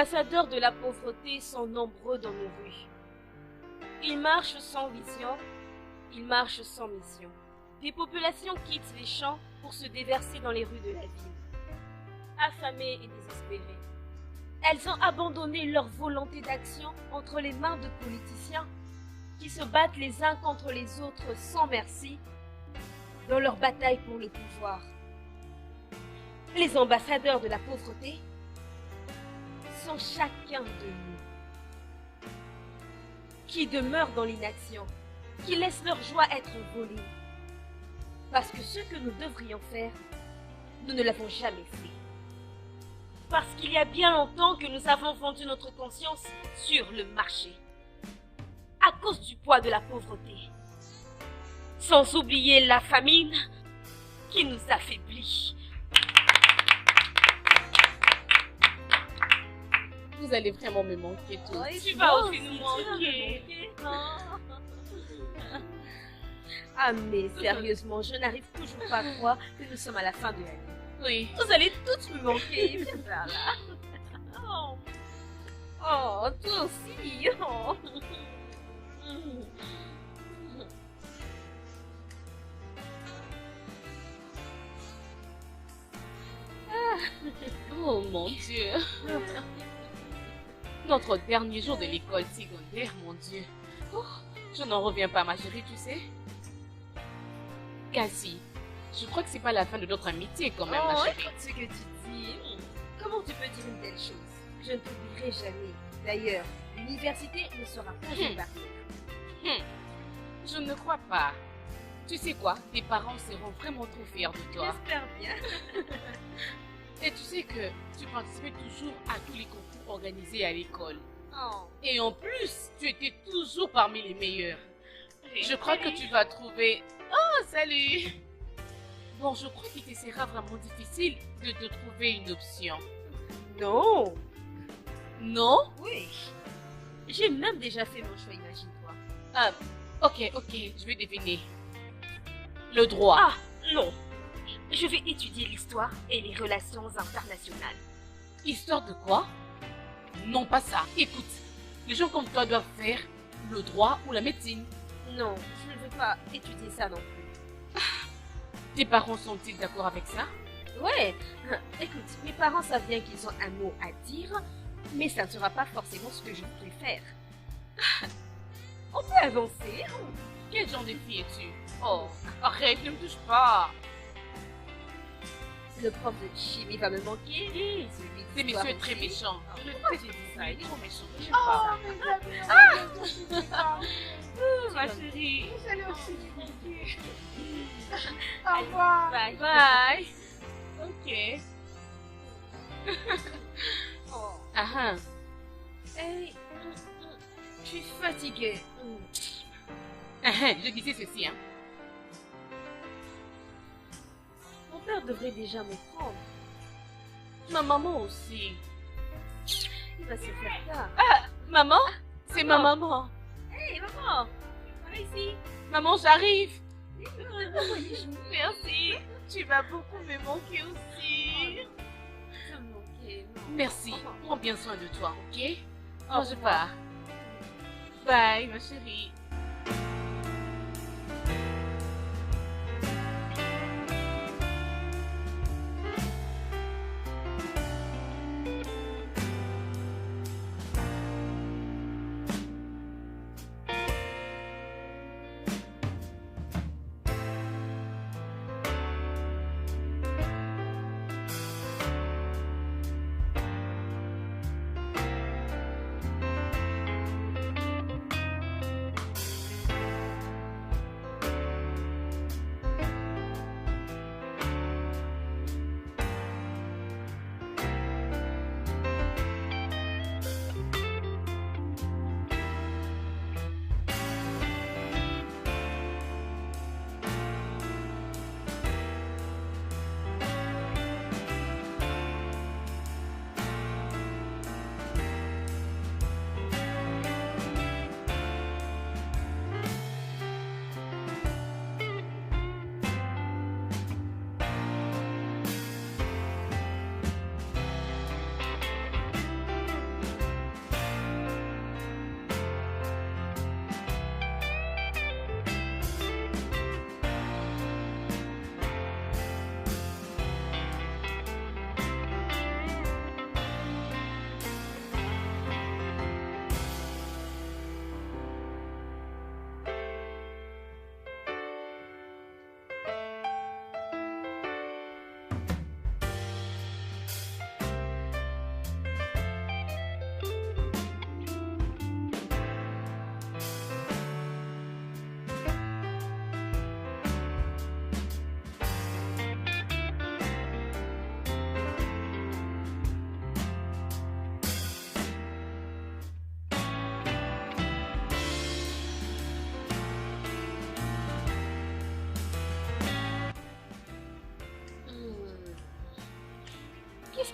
ambassadeurs de la pauvreté sont nombreux dans nos rues. Ils marchent sans vision, ils marchent sans mission. Des populations quittent les champs pour se déverser dans les rues de la ville. Affamées et désespérées, elles ont abandonné leur volonté d'action entre les mains de politiciens qui se battent les uns contre les autres sans merci dans leur bataille pour le pouvoir. Les ambassadeurs de la pauvreté sont chacun de nous, qui demeurent dans l'inaction, qui laissent leur joie être volée, parce que ce que nous devrions faire, nous ne l'avons jamais fait. Parce qu'il y a bien longtemps que nous avons vendu notre conscience sur le marché, à cause du poids de la pauvreté, sans oublier la famine qui nous affaiblit. Vous allez vraiment me manquer tous. Tu vas aussi nous manquer. Ah mais sérieusement, je n'arrive toujours pas à croire que nous sommes à la fin de l'année. Oui. Vous allez tous me manquer. Viens par là. Oh, toi aussi. Oh. Oh mon Dieu. Notre dernier jour de l'école secondaire, mon Dieu. Oh, je n'en reviens pas, ma chérie, tu sais. Cassie, je crois que c'est pas la fin de notre amitié quand même, ma chérie. Écoute ce que tu dis. Comment tu peux dire une telle chose? Je ne t'oublierai jamais. D'ailleurs, l'université ne sera pas une barrière. Je ne crois pas. Tu sais quoi? Tes parents seront vraiment trop fiers de toi. J'espère bien. Et tu sais que tu participais toujours à tous les concours organisés à l'école. Oh. Et en plus, tu étais toujours parmi les meilleurs. Je crois que tu vas trouver... Oh, salut! Bon, je crois qu'il te sera vraiment difficile de te trouver une option. Non. Non? Oui. J'ai même déjà fait mon choix, imagine-toi. Ah, ok, je vais deviner. Le droit. Ah, non. Je vais étudier l'histoire et les relations internationales. Histoire de quoi? Non, pas ça. Écoute, les gens comme toi doivent faire le droit ou la médecine. Non, je ne veux pas étudier ça non plus. Tes parents sont-ils d'accord avec ça? Ouais. Écoute, mes parents savent bien qu'ils ont un mot à dire, mais ça ne sera pas forcément ce que je voudrais faire. On peut avancer. Quel genre de fille es-tu? Oh, arrête, ne me touche pas. Le prof de chimie va me manquer. Ce monsieur est très méchant. Pourquoi j'ai dit ça? Il est trop méchant. J'aime Oh, pas mes amis, ma chérie. j'allais aussi vous manquer. Au revoir. Bye. Bye. Ok. Oh. Ah, Hey, je suis fatiguée. je disais ceci, hein. Mon père devrait déjà me prendre. Ma maman aussi. Il va se faire tard. Maman? C'est ma maman. maman. Hey, maman, viens ici. Maman, j'arrive. Merci. Tu vas beaucoup me manquer aussi. Tu vas me manquer, non. Merci. Prends bien soin de toi, ok? Au Moi, je revoir. pars. Bye, ma chérie.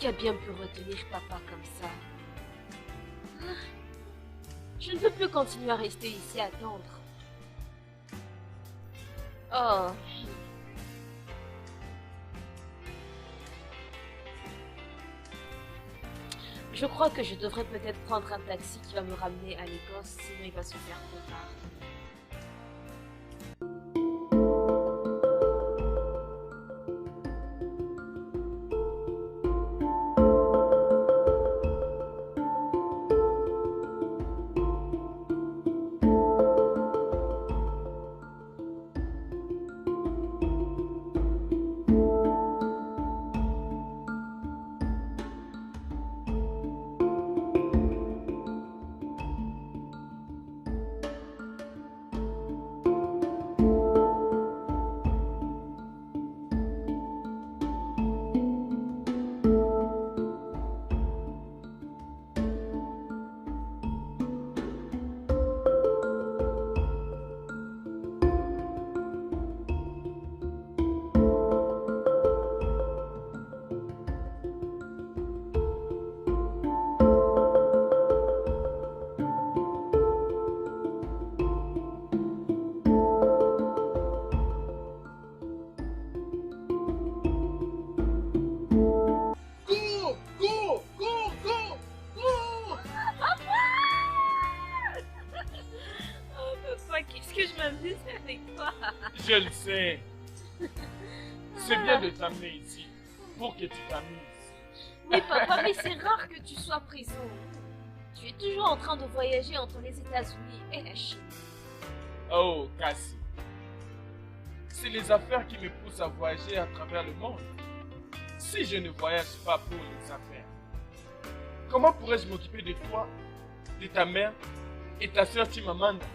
Qui a bien pu retenir papa comme ça? Je ne peux plus continuer à rester ici à attendre. Oh. Je crois que je devrais peut-être prendre un taxi qui va me ramener à l'Écosse, sinon il va se faire trop tard. Je le sais. C'est bien de t'amener ici pour que tu t'amuses. Oui, papa, mais c'est rare que tu sois présent. Tu es toujours en train de voyager entre les États-Unis et la Chine. Oh, Cassie. C'est les affaires qui me poussent à voyager à travers le monde. Si je ne voyage pas pour les affaires, comment pourrais-je m'occuper de toi, de ta mère et ta soeur Chimamanda?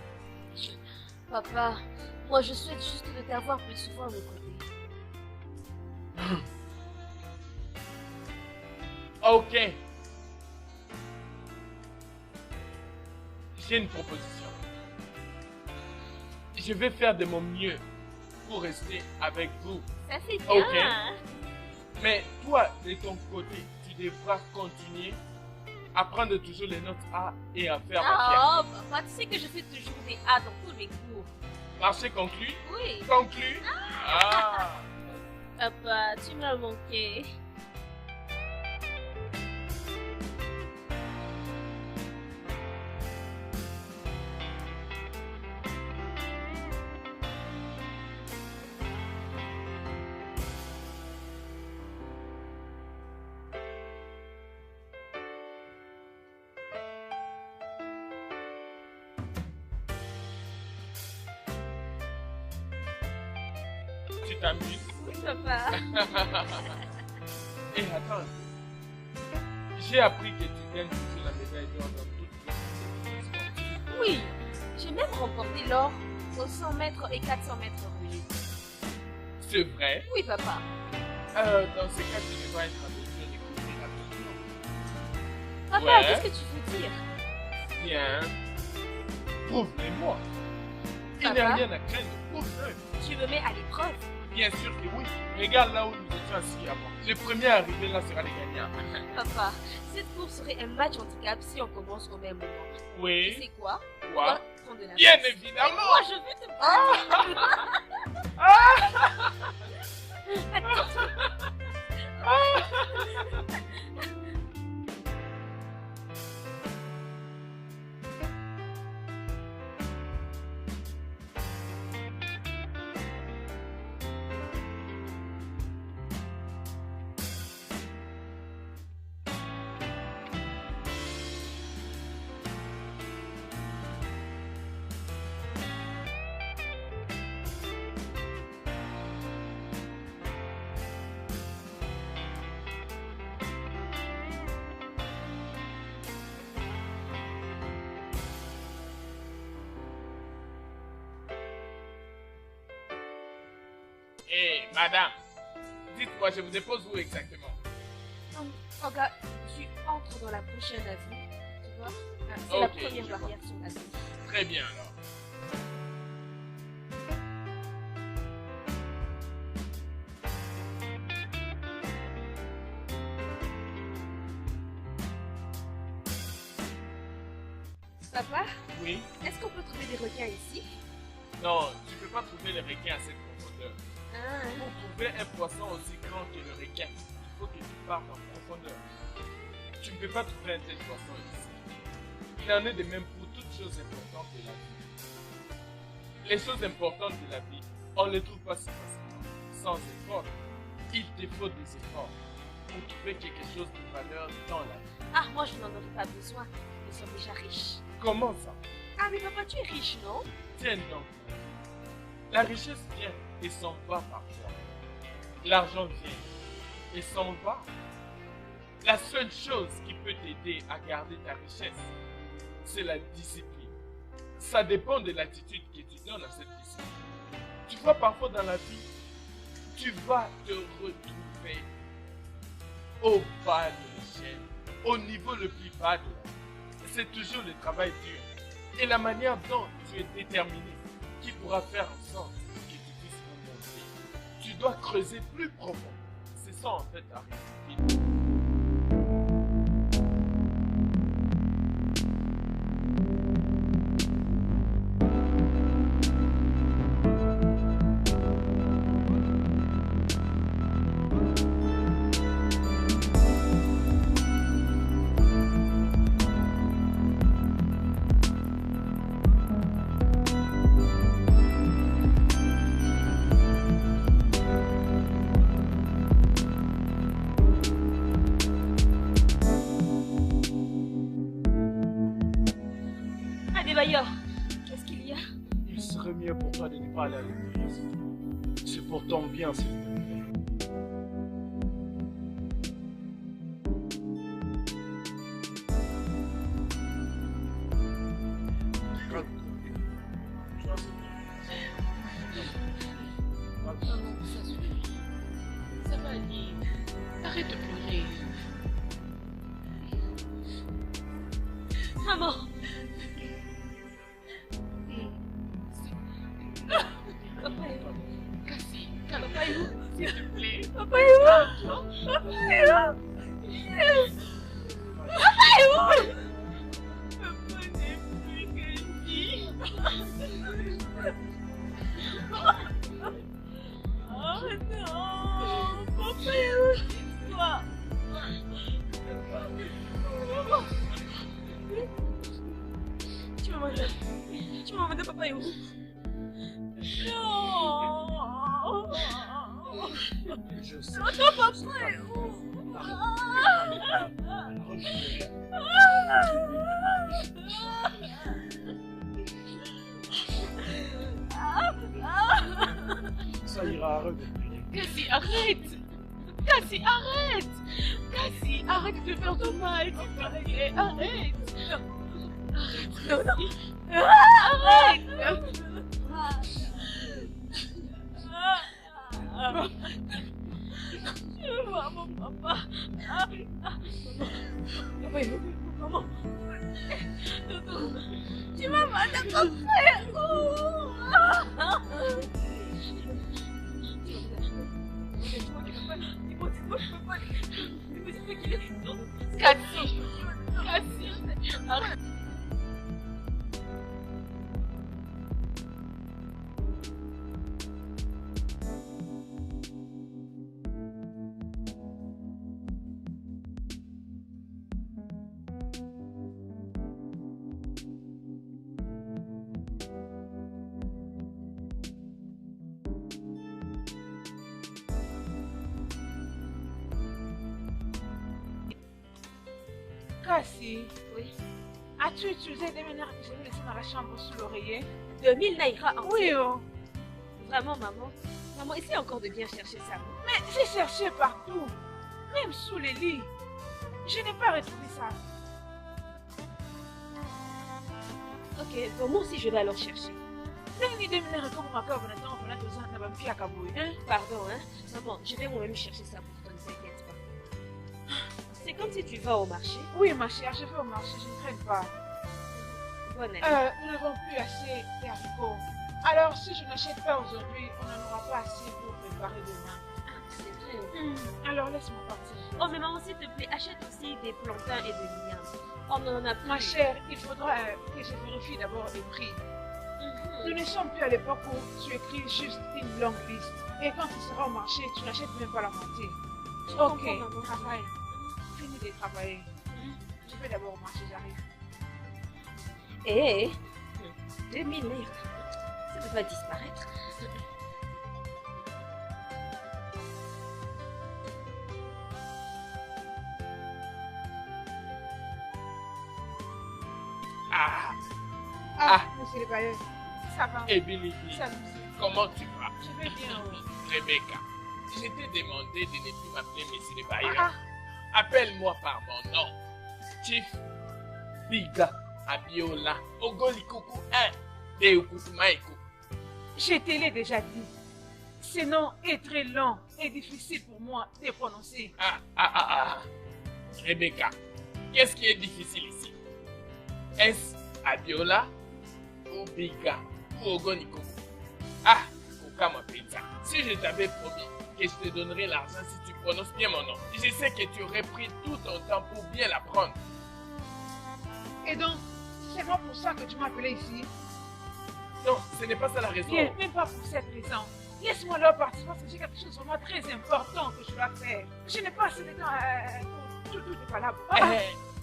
Papa, moi je souhaite juste de t'avoir plus souvent à mes côtés. Ok. J'ai une proposition. Je vais faire de mon mieux pour rester avec vous. Ça c'est bien. Ok. Mais toi, de ton côté, tu devras continuer à prendre toujours les notes A et à faire Oh, papa, tu sais que je fais toujours des A dans tous mes cours. Marché conclu? Oui. Conclu? Ah. Papa, tu m'as manqué. Tu t'amuses? Oui, papa. Et attends, j'ai appris que tu gagnes toujours la médaille d'or dans toutes les sportives. Oui, j'ai même remporté l'or aux 100 mètres et 400 mètres relais. C'est vrai? Oui, papa. Dans ce cas, tu devrais être en mesure de courir rapidement. Papa, Ouais. qu'est-ce que tu veux dire? Bien. Prouve-le-moi. Il n'y Papa? a rien à craindre. Prouve-le. Tu me mets à l'épreuve? Bien sûr que oui. Regarde là où nous étions assis avant. Le premier arrivé là sera le gagnant. Papa, cette course serait un match handicap si on commence au même moment. Tu Oui. sais quoi? Quoi? Prendre de la Bien place. évidemment. Moi, je veux te battre. Hé, madame. Dites-moi, je vous dépose où exactement? Regarde, tu entres dans la prochaine avenue, tu vois? C'est la Ok, première je vois. barrière sur la gauche. Très bien alors. Papa, Oui? est-ce qu'on peut trouver des requins ici? Non, tu ne peux pas trouver les requins à cette profondeur. Ah, Pour trouver un poisson aussi grand que le requin, il faut que tu partes en profondeur. Tu ne peux pas trouver un tel poisson ici. Il en est de même pour toutes choses importantes de la vie. Les choses importantes de la vie, on ne les trouve pas si facilement, sans effort. Il te faut des efforts pour trouver quelque chose de valeur dans la vie. ah, moi je n'en aurais pas besoin. Nous sommes déjà riches. Comment ça? Ah, mais papa, tu es riche, non? Tiens donc. La richesse vient et s'en va parfois. L'argent vient et s'en va. La seule chose qui peut t'aider à garder ta richesse, c'est la discipline. Ça dépend de l'attitude que tu donnes à cette discipline. Tu vois, parfois dans la vie, tu vas te retrouver au bas de l'échelle, au niveau le plus bas de la vie. C'est toujours le travail dur et la manière dont tu es déterminé qui pourra faire en sorte que tu puisses remonter. Tu dois creuser plus profond. C'est ça en fait la réalité. Adebayor, qu'est-ce qu'il y a? Il serait mieux pour toi de ne pas aller à l'église. C'est pour ton bien, s'il te plaît. Maman, ça suffit. Ça va aller. Arrête de pleurer. Maman! Cassie, calme-toi, s'il te plaît. Papa est où? Papa est là! Papa est où? Papa n'est plus Cassie. Oh non! Papa est où? Dis-moi! Maman! Tu m'as demandé. Tu m'as demandé papa est où? Non! Je sais. Non, papa est où? Ça ira, arrête de prier. Cassie, arrête. Cassie, arrête. Cassie, arrête de faire de mal, s'il te plaît. Arrête. Non, non! Arrête. Je veux voir mon papa. Papa est où? Maman. Doudou, tu m'as mal à ton frère. Dis-moi qu'il peut pas. Dis-moi qu'il peut pas. Dis-moi qu'il est. Cassie. Cassie. Arrête. Cassie, Oui. as-tu utilisé 2000 naira que j'ai laissé dans la chambre sous l'oreiller? 2000 naira en Oui, oh. Vraiment, maman. Maman, essaie encore de bien chercher ça. Mais j'ai cherché partout, même sous les lits. Je n'ai pas retrouvé ça. Ok, bon, moi aussi je vais alors chercher. Nani 2000 naira comme ma cave on attend pendant 2 ans n'a pas pu accabouiller, hein? Pardon, hein. Maman, je vais moi-même chercher ça pour toi, ne t'inquiète pas. C'est comme si tu vas au marché. Oui, ma chère, je vais au marché, je ne traîne pas. Bonne année. Nous n'avons plus assez d'haricots. Alors, si je n'achète pas aujourd'hui, on n'en aura pas assez pour préparer demain. Ah, c'est vrai. Alors laisse-moi partir. Oh, mais maman, s'il te plaît, achète aussi des plantains et de lignans. Oh, mais on en a plus. Ma chère, il faudra que je vérifie d'abord les prix. Nous ne sommes plus à l'époque où tu écris juste une longue liste. Et quand tu seras au marché, tu n'achètes même pas la moitié. Ok, travaille. Finis de travailler. Je vais d'abord au marché, j'arrive. Eh, 2000 livres. Ça ne peut pas disparaître. Monsieur le bailleur, ça va. Et Billy, Ça nous comment tu vas? Je vais bien. Rebecca, je t'ai demandé de ne plus m'appeler Monsieur le Bailleur. Appelle-moi par mon nom. Chief Biga Abiola Ogolikuku 1 de Ukutumaiko. Je te l'ai déjà dit. Ce nom est très long et difficile pour moi de prononcer. Rebecca, qu'est-ce qui est difficile ici? Est-ce Abiola ou Biga ou Ogonikuku? Kukama Pizza. Si je t'avais promis que je te donnerais l'argent si tu prononces bien mon nom, je sais que tu aurais pris tout ton temps pour bien l'apprendre. Et donc, c'est moi pour ça que tu m'as appelé ici? Non, ce n'est pas ça la raison. Bien, même pas pour cette raison. Laisse-moi leur partir parce que j'ai quelque chose vraiment très important que je dois faire. Je n'ai pas assez de temps pour tout est valable.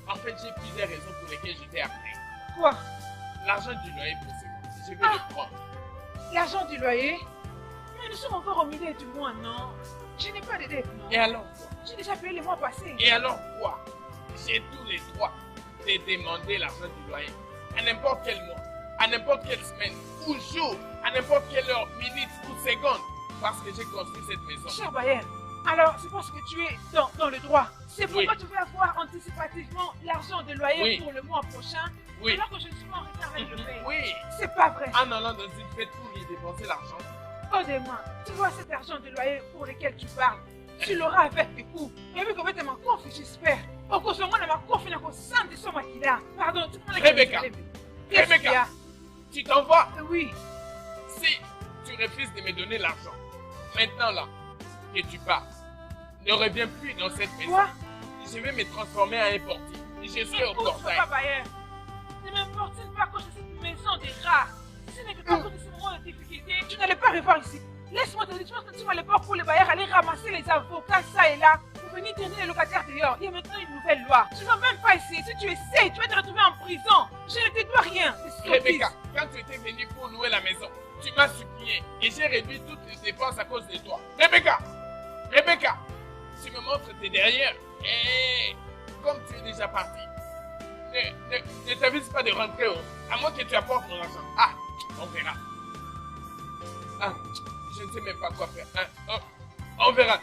En fait, j'ai plusieurs raisons pour lesquelles je t'ai appelé. Quoi? L'argent du loyer pour ce mois, je vais le prendre. L'argent du loyer? Mais nous sommes encore au milieu du mois, non? Je n'ai pas de dette, non? Et alors quoi? J'ai déjà payé les mois passés. Et alors quoi? J'ai tous les droits de demander l'argent du loyer à n'importe quel mois, à n'importe quelle semaine ou jour, à n'importe quelle heure, minute ou seconde, parce que j'ai construit cette maison. Cher bailleur, alors c'est parce que tu es dans le droit. C'est pourquoi Oui. tu veux avoir anticipativement l'argent de loyer Oui. pour le mois prochain, Oui. alors que je ne suis pas en retard avec le payer. Oui. C'est pas vrai. En allant dans une fête pour y dépenser l'argent. Aide-moi, tu vois cet argent de loyer pour lequel tu parles, tu l'auras avec tes coups. Et vu que tu m'as confié, j'espère. Au cours de moi, je m'ai confié dans le sang de son maquillage. Pardon, tu peux me Rebecca. Rebecca, tu t'en vas. Oui. Si tu refuses de me donner l'argent, maintenant là, que tu pars, ne reviens plus dans cette maison. Quoi? Je vais me transformer en un portier. Et je serai au portail. Papa, ne m'importe pas que je cette maison des rats. Ce n'est que quand de ce moment de difficulté, tu n'allais pas revoir ici. Laisse-moi te dire, tu penses que tu vas à l'époque pour les bailleurs aller ramasser les avocats, ça et là, pour venir tenir les locataires dehors. Il y a maintenant une nouvelle loi. Tu ne vas même pas essayer. Si tu essayes, tu vas te retrouver en prison. Je ne te dois rien. Rebecca, quand tu étais venue pour louer la maison, tu m'as supplié et j'ai réduit toutes les dépenses à cause de toi. Rebecca, Rebecca, tu me montres tes derrière. Et comme tu es déjà parti, ne t'avise pas de rentrer, à moins que tu apportes mon argent. On verra. Je ne sais même pas quoi faire. On verra.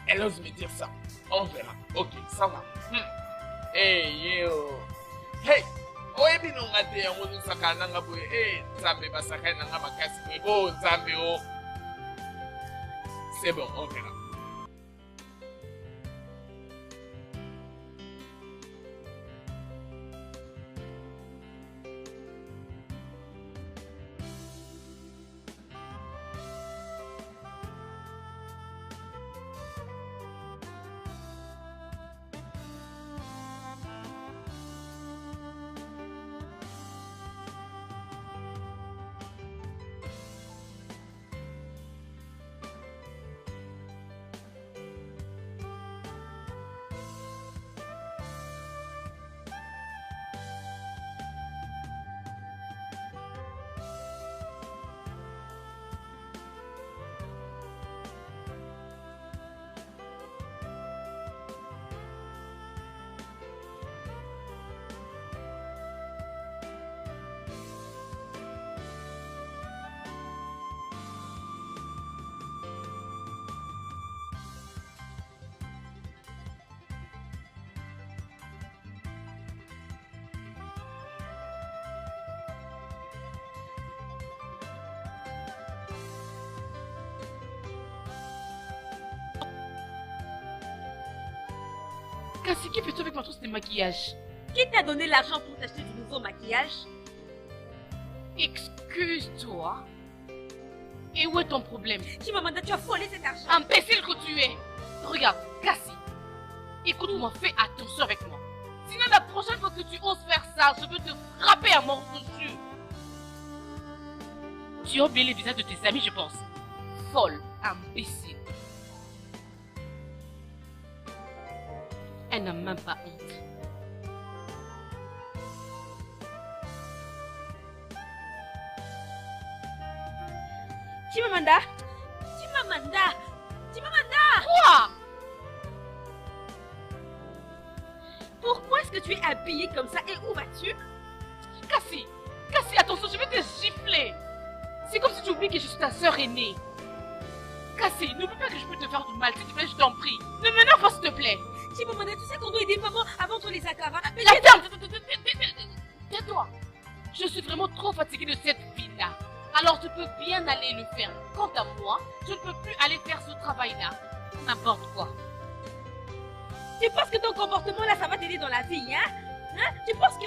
Elle ose me dire ça. On verra. Ok, ça va. Hey, yo. Hey! Oyebi no ngate ya ngunu sakana nga boye. Nzambe basakana nga makasi boye. Oh, Nzambe, oh. C'est bon, on verra. Cassie, qui fais-tu avec ma trousse de maquillage? Qui t'a donné l'argent pour t'acheter du nouveau maquillage? Excuse-toi. Et où est ton problème? Chimamanda, tu as volé cet argent. Imbécile que tu es! Regarde, Cassie, écoute-moi, fais attention avec moi. Sinon, la prochaine fois que tu oses faire ça, je peux te frapper à morceaux dessus. Tu as oublié les visages de tes amis, je pense. Folle, imbécile. Elle n'a même pas honte. Chimamanda! Chimamanda! Chimamanda! Quoi? Pourquoi est-ce que tu es habillée comme ça et où vas-tu? Cassie, Cassie, attention, je vais te gifler. C'est comme si tu oublies que je suis ta sœur aînée. Cassie, n'oublie pas que je peux te faire du mal, s'il te plaît, je t'en prie. Ne m'énerve pas, s'il te plaît. Chimamanda, tu sais qu'on doit aider maman avant tous les akaras. Mais Tais-toi. Je suis vraiment trop fatiguée de cette vie-là. Alors tu peux bien aller le faire. Quant à moi, je ne peux plus aller faire ce travail-là. N'importe quoi. tu penses que ton comportement là, ça va t'aider dans la vie, hein? Tu penses que...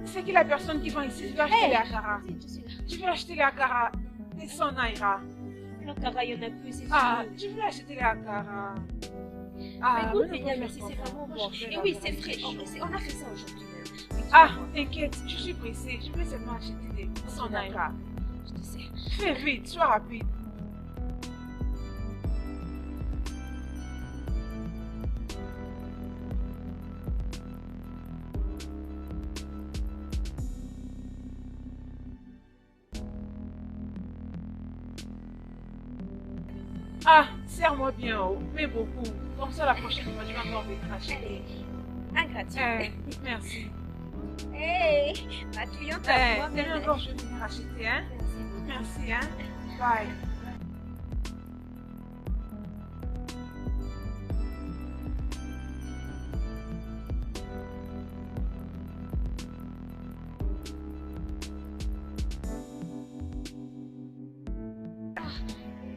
C'est qui la personne qui vend ici? Je vais acheter les akara. Si, je suis là. Je vais acheter les akara. Des 100 naira. L'akara, il y en a plus, c'est Ah, sûr. je vais acheter les akara. Mais écoute, mais Lénia, non, merci, c'est vraiment moi, bon. je vais Et la oui, voir. c'est frais. On a fait ça aujourd'hui même. Oui, Ah, tu vois. t'inquiète, je suis pressée. Je vais seulement acheter des 100 naira. Je te sais. Fais vite, sois rapide. Ah, serre-moi bien, oh, mais beaucoup. Comme ça, la prochaine fois, tu vas encore venir acheter. Ingratitude. Merci. Hey, ma cliente à moi, Demain encore, je vais venir acheter, hein. Merci, hein. Bye.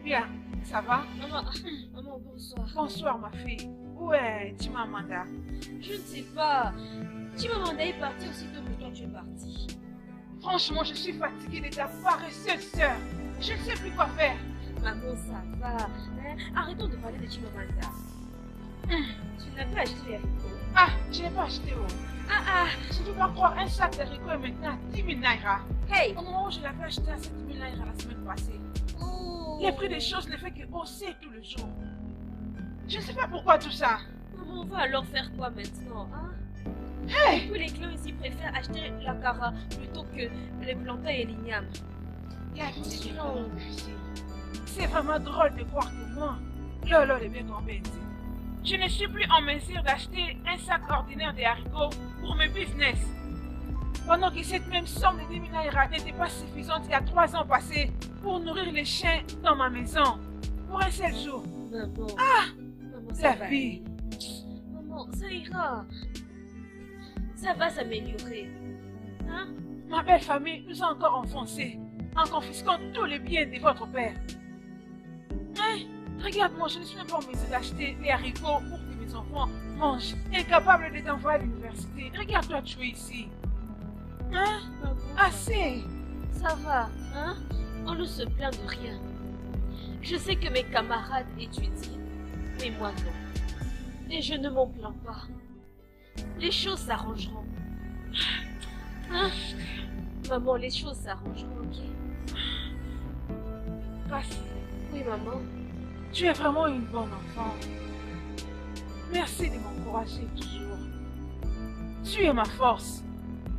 Bien, ça va? Maman, bonsoir. Bonsoir, ma fille. Où est Chimamanda? Je ne sais pas. Chimamanda est partie aussitôt que toi tu es parti. Franchement, je suis fatiguée de ta paresseuse sœur. Je ne sais plus quoi faire. Maman, ça va. Hein? Arrêtons de parler de Chimamanda. Tu n'as pas acheté les haricots. Ah, je n'ai pas acheté, oh. Ah, Je ne peux pas croire, un sac d'haricots est maintenant à 10 000 naira. hey. Au moment où je l'avais acheté à 7 000 naira la semaine passée. Oh. Les prix des choses ne fait que hausser tout le jour. Je ne sais pas pourquoi tout ça. Maman, on va alors faire quoi maintenant, hein? Hey! Tous les clients ici préfèrent acheter l'akara plutôt que les plantains et l'igname. La vie est vraiment difficile. C'est vraiment drôle de croire que moi, Lolo est bien tombé. Je ne suis plus en mesure d'acheter un sac ordinaire de haricots pour mes business. Pendant que cette même somme de 10 000 naira n'était pas suffisante il y a 3 ans passés pour nourrir les chiens dans ma maison. Pour un seul jour. Maman. Maman, ça La va vie. aller. Maman, ça ira. Ça va s'améliorer. Hein? Ma belle famille nous a encore enfoncés en confisquant tous les biens de votre père. Hein? Regarde-moi, je ne suis même pas en mesure d'acheter les haricots pour que mes enfants mangent. Incapable de t'envoyer à l'université. Regarde-toi, tu es ici. Hein? Maman, Assez. ça va, hein? On ne se plaint de rien. Je sais que mes camarades étudient, mais moi non. Et je ne m'en plains pas. Les choses s'arrangeront. Hein? Maman, les choses s'arrangeront, ok? Cassie, Oui, maman. tu es vraiment une bonne enfant. Merci de m'encourager toujours. Tu es ma force.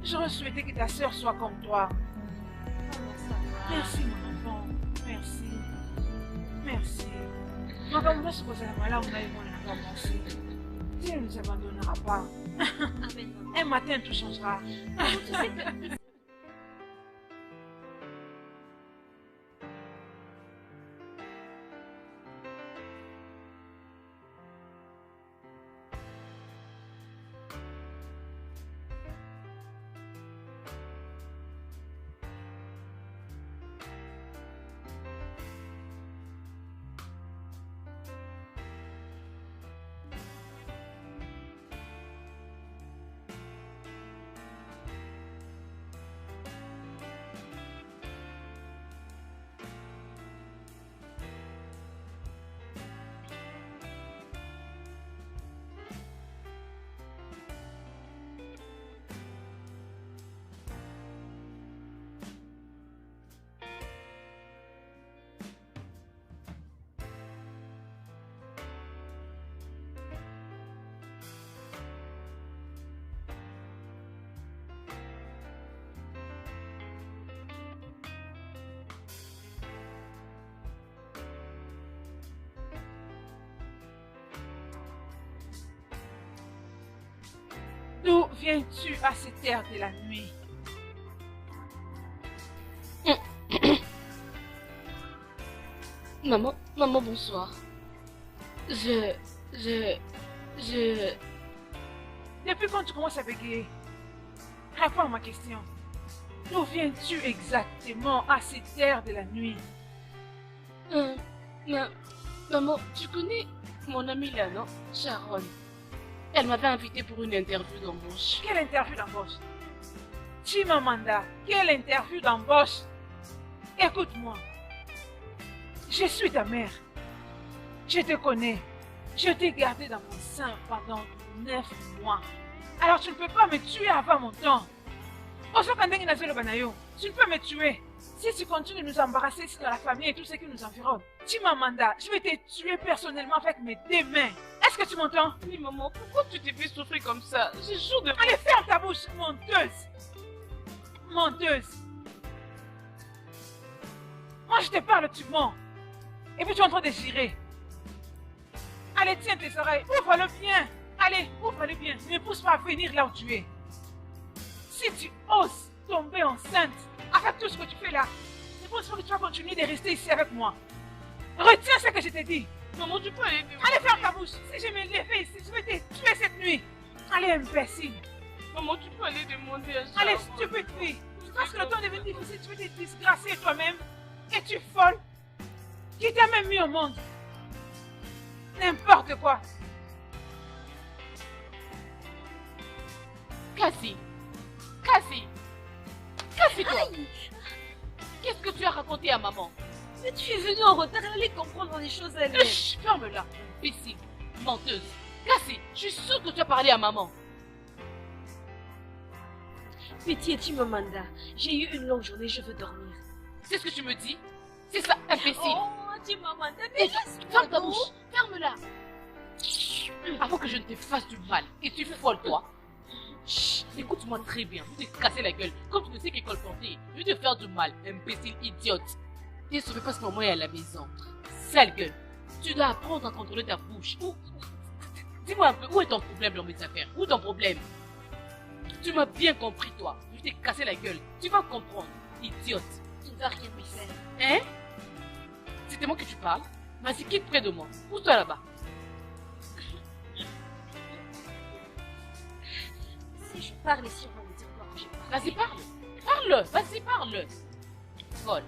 J'aurais souhaité que ta sœur soit comme toi. Maman, ça va. Merci, mon enfant. Merci. Merci. Madame, on se pose la là, on a eu mon avancé. Dieu ne nous abandonnera pas. Amen, maman. Un matin, tout changera. Maman, tu sais que... viens-tu à cette heure de la nuit? Maman, bonsoir. Depuis quand tu commences à bégayer? Réponds à ma question. D'où viens-tu exactement à cette heure de la nuit? Maman, tu connais mon amie là, non? Sharon. Elle m'avait invitée pour une interview d'embauche. Quelle interview d'embauche? Chimamanda, quelle interview d'embauche? Écoute-moi. Je suis ta mère. Je te connais. Je t'ai gardé dans mon sein pendant 9 mois. Alors tu ne peux pas me tuer avant mon temps. Tu ne peux me tuer. Si tu continues de nous embarrasser ici dans la famille et tout ce qui nous environne, Chimamanda, je vais te tuer personnellement avec mes 2 mains. Est-ce que tu m'entends? Oui, maman, pourquoi tu t'es fait souffrir comme ça? Je jure de... Allez, ferme ta bouche, menteuse. Menteuse. Moi, je te parle, tu mens. Et puis tu es en train de girer. Allez, tiens tes oreilles, ouvre-le bien. Allez, ouvre-le bien. Ne pousse pas à venir là où tu es. Si tu oses tomber enceinte avec tout ce que tu fais là, ne pense pas que tu vas continuer de rester ici avec moi. Retiens ce que je t'ai dit. Maman, tu peux aller... Allez, ferme ta bouche. Si je me lève ici, je vais te tuer cette nuit. Allez, imbécile. Maman, tu peux aller demander à Sharon. Allez, stupide fille. Parce que le temps devient difficile, tu veux te disgracier toi-même. Et tu es folle. Qui t'a même mis au monde? N'importe quoi. Cassie, toi. Qu'est-ce que tu as raconté à maman? Mais tu es venue en retard, elle allait comprendre des choses elle-même. Chut, ferme-la, imbécile, menteuse. Cassie, je suis sûre que tu as parlé à maman. Pitié, Chimamanda, j'ai eu une longue journée, je veux dormir. C'est ce que tu me dis? C'est ça, imbécile. Oh, Chimamanda, mais ferme ta bouche, ferme-la. Avant que je ne te fasse du mal et tu folles toi. Chut, écoute-moi très bien, je vais te casser la gueule. Comme tu ne sais qu'école porter, je vais te faire du mal, imbécile idiote. T'es sauvé parce que maman est à la maison. Sale gueule, tu dois apprendre à contrôler ta bouche. Dis-moi un peu, où est ton problème dans mes affaires? Où est ton problème? Tu m'as bien compris toi, je vais te casser la gueule. Tu vas comprendre, idiote. Tu ne vas rien me faire. Hein? C'était moi que tu parles? Vas-y, quitte près de moi. Pousse-toi là-bas. Si je parle ici, on va me dire quoi que je parle. Vas-y, parle. Parle, vas-y, parle. Folle.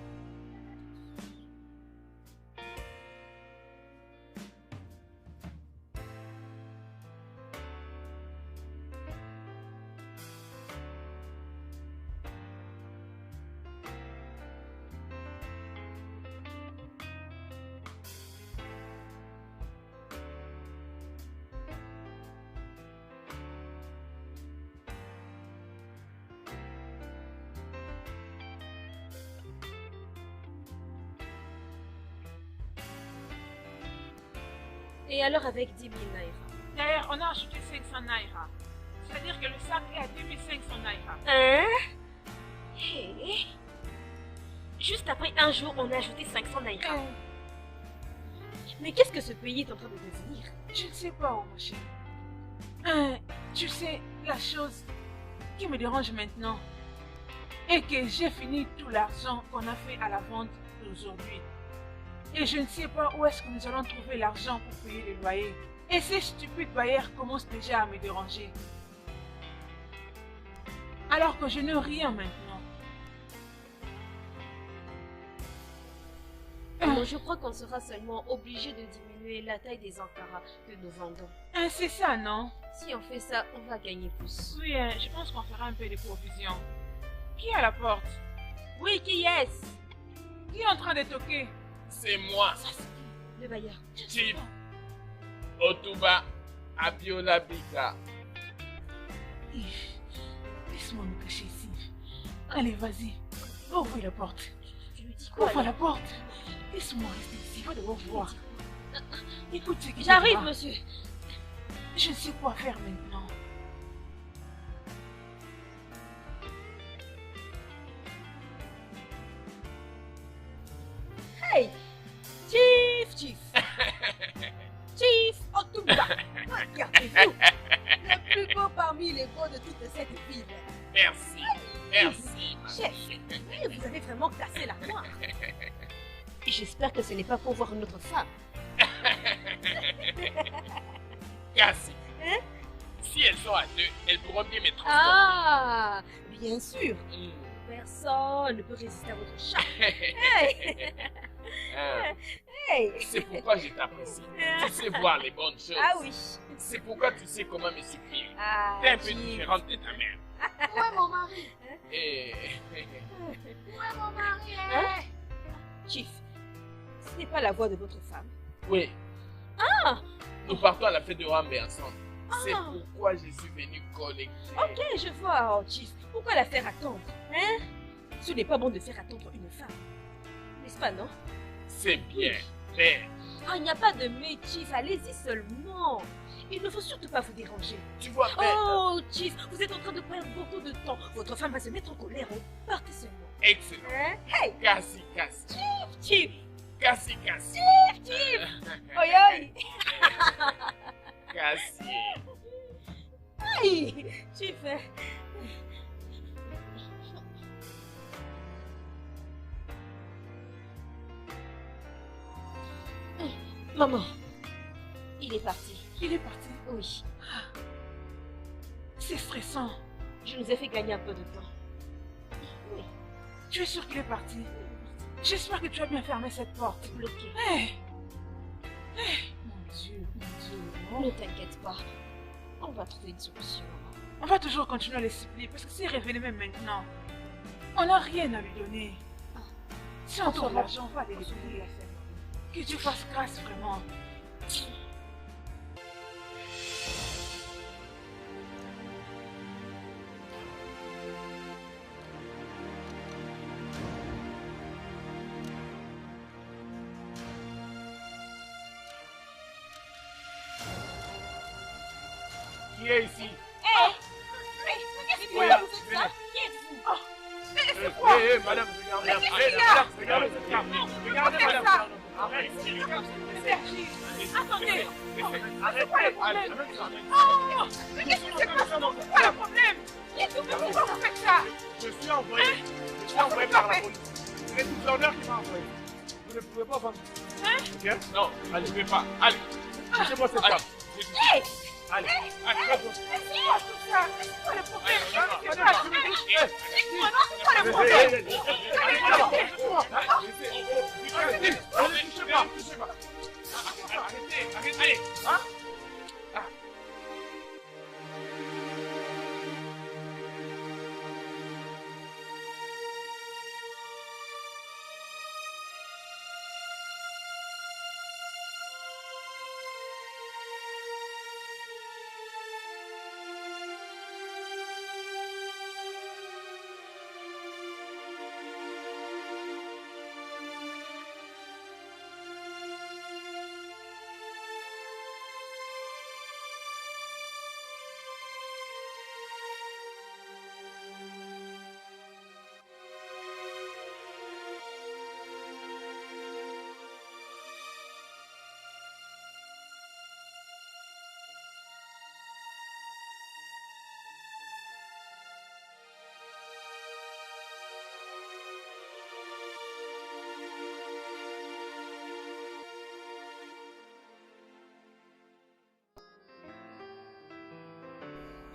Et alors avec 10 000 naira? D'ailleurs, on a ajouté 500 naira. C'est-à-dire que le sac est à 2500 naira. Hein? Hey. Juste après un jour, on a ajouté 500 naira. Mais qu'est-ce que ce pays est en train de devenir? Je ne sais pas, ma chérie. Tu sais, la chose qui me dérange maintenant est que j'ai fini tout l'argent qu'on a fait à la vente d'aujourd'hui. Et je ne sais pas où est-ce que nous allons trouver l'argent pour payer le loyer. Et ces stupides bailleurs commencent déjà à me déranger. Alors que je n'ai rien maintenant. Alors, je crois qu'on sera seulement obligé de diminuer la taille des encaras que nous vendons. C'est ça, non? Si on fait ça, on va gagner plus. Oui, je pense qu'on fera un peu de provision. Qui est à la porte? Oui, qui est-ce? Qui est en train de toquer? C'est moi, Le bailleur. Chief Otuba Abiola Bika. Laisse-moi me cacher ici. Allez, vas-y. Ouvre la porte. Tu lui dis quoi? Ouvre la porte. Laisse-moi rester ici. Va devoir voir. Écoute ce qui J'arrive, t'arrive. monsieur. Je ne sais quoi faire maintenant. Hey! Chief! Chief Otuba! Regardez-vous! Le plus beau parmi les go de toute cette ville. Merci. Merci, ma Chef, vous avez vraiment cassé la noix. Et j'espère que ce n'est pas pour voir une autre femme. Cassie. Hein? Si elles sont à deux, elles pourront bien me transporter. Ah, bien sûr. Hmm. Personne ne peut résister à votre chat. Hey. Ah, Hey. c'est pourquoi je t'apprécie. Tu sais voir les bonnes choses. Ah oui. C'est pourquoi tu sais comment me supplier. Ah, T'es un peu Chief. différente de ta mère. Où est mon mari? Et... Où est mon mari? Hein? Chief, ce n'est pas la voix de votre femme. Oui. Ah, Nous partons à la fête de Rambe ensemble. C'est Ah. pourquoi je suis venu collecter. ok, je vois. Oh, Chief, pourquoi la faire attendre? Hein? Ce n'est pas bon de faire attendre une femme. N'est-ce pas, non? C'est bien, mais Ah, il n'y a pas de mais, Chief. Allez-y seulement. Il ne faut surtout pas vous déranger. tu vois, mais... Oh, Chief, vous êtes en train de perdre beaucoup de temps. Votre femme va se mettre en colère. Oh. Partez seulement. Excellent. Hein? Hey, Cassie, Cassie. Chief. Cassie, Cassie. Oi, oi. Cassie. Aïe, Chief. Maman, il est parti. Il est parti. Oui, C'est stressant. je nous ai fait gagner un peu de temps. Oui, Tu es sûr qu'il est parti? J'espère que tu as bien fermé cette porte. bloqué. Hey. Mon Dieu, mon Dieu. Ne t'inquiète pas, on va trouver une solution. On va toujours continuer à les supplier parce que s'il révélé même maintenant, on n'a rien à lui donner. Ah. Si on trouve l'argent, on va aller les payer. Que Dieu fasse grâce vraiment. Qui est ici? Qu'est-ce Oui, que vous faites ça? venez. Qui êtes-vous? Madame, regardez. qu'est-ce qu'il y a? Regardez cette femme. Regardez, Faites madame. ça. Arrête. Sergi, attendez. Arrête. Quoi le problème? Oh, mais qu'est-ce qui se passe? C'est quoi le problème? Pourquoi vous faites ça? Je suis envoyé par la police. C'est le gouverneur qui m'a envoyé. Vous ne pouvez pas vendre. Ok? Non, n'allumez pas. Allez, quittez-moi cette femme. Hey! Allez, allez, C'est quoi tout ça? C'est quoi le problème? madame. Qu'est-ce qui se passe? Dites-moi, non, c'est quoi le problème? Arrêtez. Hein?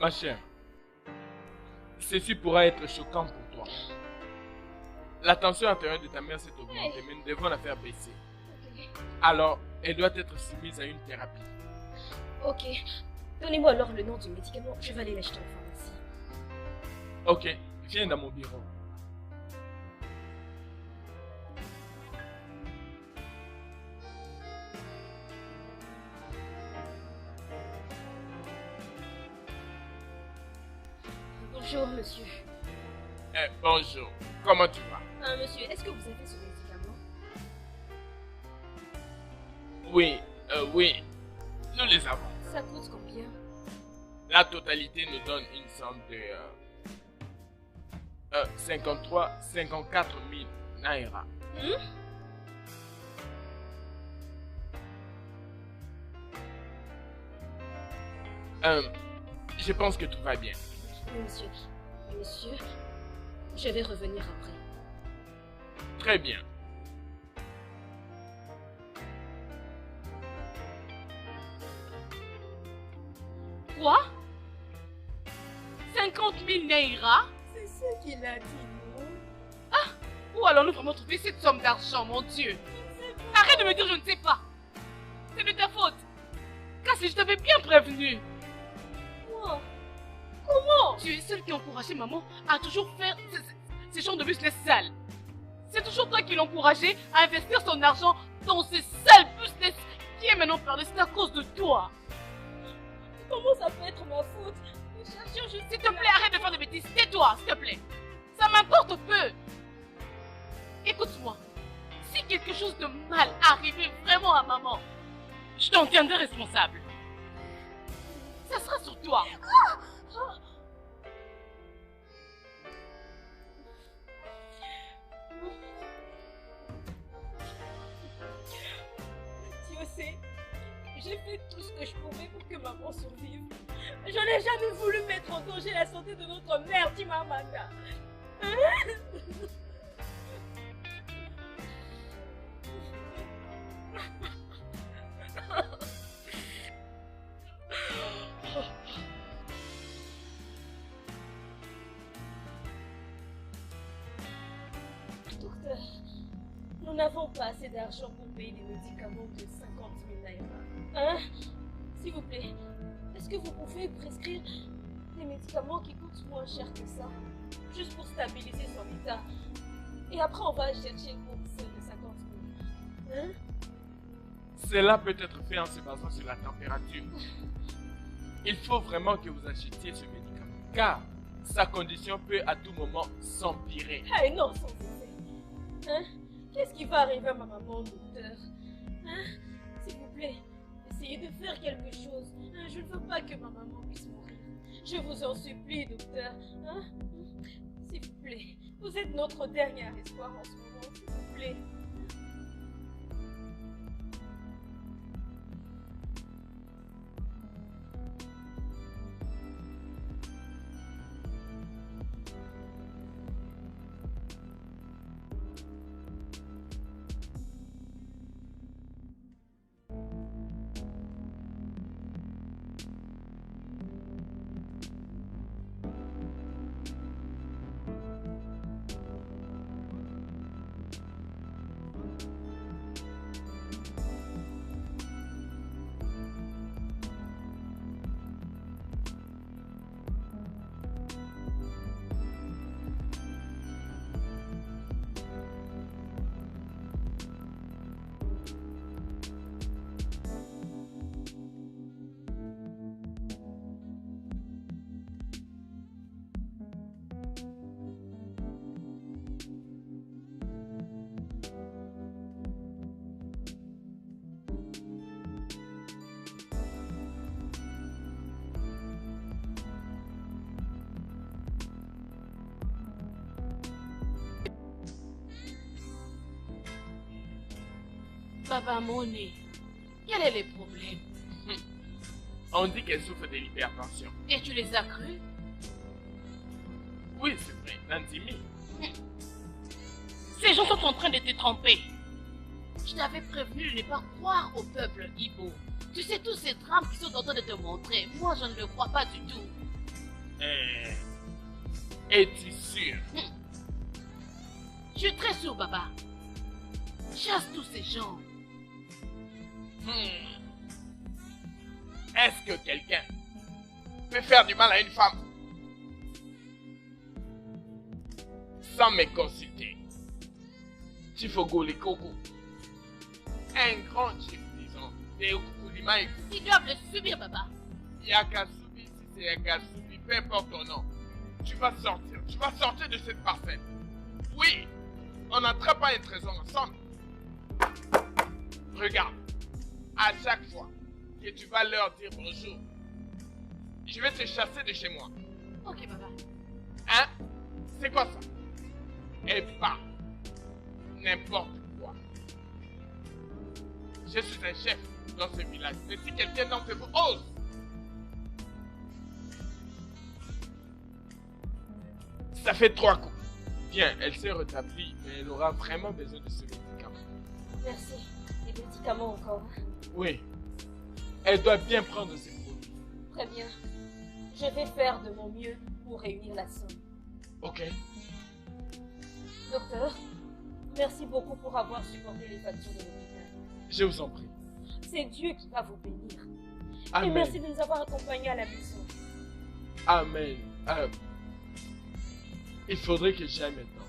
Ma chère, ceci pourra être choquant pour toi. La tension intérieure de ta mère s'est augmentée, mais nous devons la faire baisser. Alors, elle doit être soumise à une thérapie. Ok. Donnez-moi alors le nom du médicament. Je vais aller l'acheter en pharmacie. Ok, viens dans mon bureau. Bonjour, monsieur. Bonjour, comment tu vas? Monsieur, est-ce que vous avez ce médicament? Oui, nous les avons. Ça coûte combien? La totalité nous donne une somme de 54 000 naira. Je pense que tout va bien. Oui, monsieur. Monsieur, je vais revenir après. Très bien. Quoi? 50 000 Naira? C'est ce qu'il a dit, non? Où allons-nous vraiment trouver cette somme d'argent, mon Dieu? Arrête de me dire je ne sais pas. C'est de ta faute. Cassie, je t'avais bien prévenu. Moi? Comment? Tu es celle qui encourageait maman à toujours faire ces genres de business sales. C'est toujours toi qui l'encourageais à investir son argent dans ces sales business qui est maintenant perdu. C'est à cause de toi. Comment ça peut être ma faute? Nous cherchions juste... S'il te plaît, arrête de faire des bêtises. Tais-toi, s'il te plaît. Ça m'importe peu. Écoute-moi. Si quelque chose de mal arrivait vraiment à maman, je t'en tiendrai responsable. Ça sera sur toi. Dieu sait, j'ai fait tout ce que je pouvais pour que maman survive. Je n'ai jamais voulu mettre en danger la santé de notre mère, Chimamanda. Docteur, nous n'avons pas assez d'argent pour payer des médicaments de 50 000 naira. Hein? S'il vous plaît, est-ce que vous pouvez prescrire des médicaments qui coûtent moins cher que ça? Juste pour stabiliser son état. Et après, on va chercher pour celle de 50 000. Hein? Cela peut être fait en se basant sur la température. Il faut vraiment que vous achetiez ce médicament, car sa condition peut à tout moment s'empirer. Ah non, sans effet. Hein? Qu'est-ce qui va arriver à ma maman, docteur? Hein? S'il vous plaît, essayez de faire quelque chose. Hein? Je ne veux pas que ma maman puisse mourir. Je vous en supplie, docteur. Hein? S'il vous plaît, vous êtes notre dernier espoir en ce moment, s'il vous plaît. Baba Moné, quel est le problème? On dit qu'elle souffre de l'hypertension. Et tu les as crus? Oui, c'est vrai, Nandimi. Ces gens sont en train de te tromper. Je t'avais prévenu de ne pas croire au peuple Igbo. Tu sais tous ces drames qui sont en train de te montrer. Moi, je ne le crois pas du tout. Es-tu sûr? Je suis très sûr, Baba. Chasse tous ces gens. Est-ce que quelqu'un peut faire du mal à une femme sans me consulter? Chifogo Likoko, un grand chief, disons, de Okukulima et Ils doivent le subir, Baba. Yakasubi, si c'est Yakasubi, peu importe ton nom, tu vas sortir de cette parcelle. Oui, on n'attrape pas un trésor ensemble. Regarde, à chaque fois que tu vas leur dire bonjour, je vais te chasser de chez moi. Ok, Baba. Hein? C'est quoi ça? Et pas n'importe quoi. Je suis un chef dans ce village. Mais si quelqu'un d'entre vous ose Ça fait 3 coups. Bien, elle s'est rétablie, mais elle aura vraiment besoin de ce médicament. Merci. Les médicaments encore. Oui. Elle doit bien prendre ses produits. Très bien. Je vais faire de mon mieux pour réunir la somme. Ok. Docteur, merci beaucoup pour avoir supporté les factures de l'hôpital. Je vous en prie. C'est Dieu qui va vous bénir. Amen. Et merci de nous avoir accompagnés à la maison. Amen. Il faudrait que j'aille maintenant.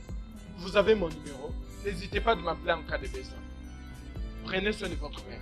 Vous avez mon numéro. N'hésitez pas de m'appeler en cas de besoin. Prenez soin de votre mère.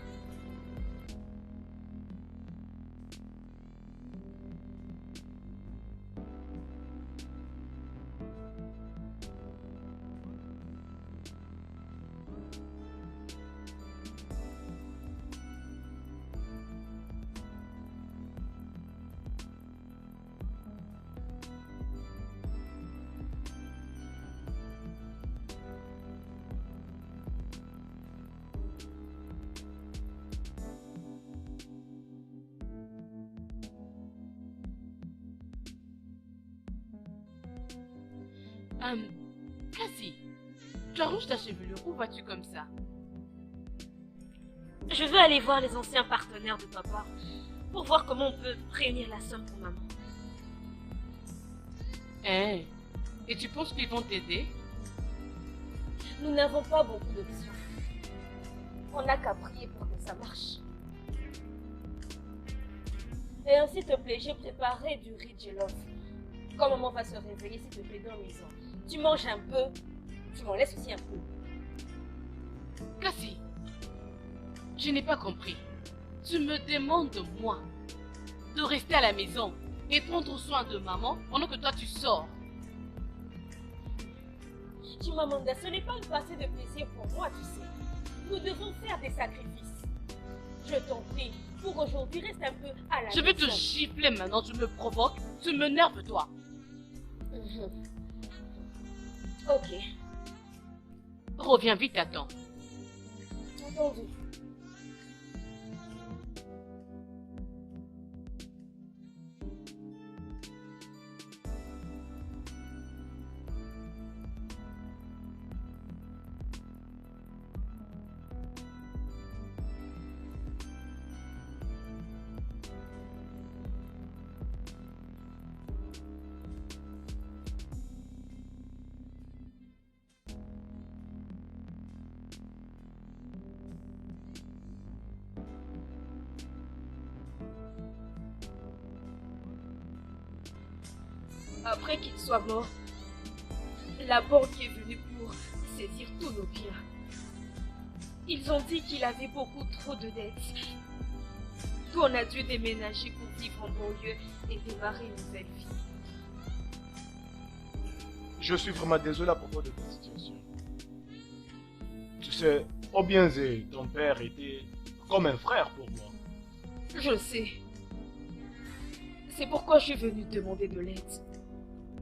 Cassie, tu arranges ta chevelure, où vas-tu comme ça? Je veux aller voir les anciens partenaires de papa pour voir comment on peut réunir la somme pour maman. Hein? Et tu penses qu'ils vont t'aider? Nous n'avons pas beaucoup d'options. On n'a qu'à prier pour que ça marche. Et ainsi, s'il te plaît, j'ai préparé du riz jollof. Quand maman va se réveiller, s'il te plaît, donne-lui-en. Tu manges un peu, tu m'en laisses aussi un peu. Cassie, je n'ai pas compris. Tu me demandes, moi, de rester à la maison et prendre soin de maman pendant que toi tu sors. Chimamanda, ce n'est pas une passé de plaisir pour moi, tu sais. Nous devons faire des sacrifices. Je t'en prie, pour aujourd'hui, reste un peu à la maison. Je vais te gifler maintenant, tu me provoques, tu m'énerves toi. Ok. Reviens vite à temps. Entendu. Après qu'il soit mort, la banque est venue pour saisir tous nos biens. Ils ont dit qu'il avait beaucoup trop de dettes. Qu'on a dû déménager pour vivre en banlieue et démarrer une nouvelle vie. Je suis vraiment désolé à propos de ta situation. Tu sais, Obienze, ton père était comme un frère pour moi. Je sais. C'est pourquoi je suis venue demander de l'aide.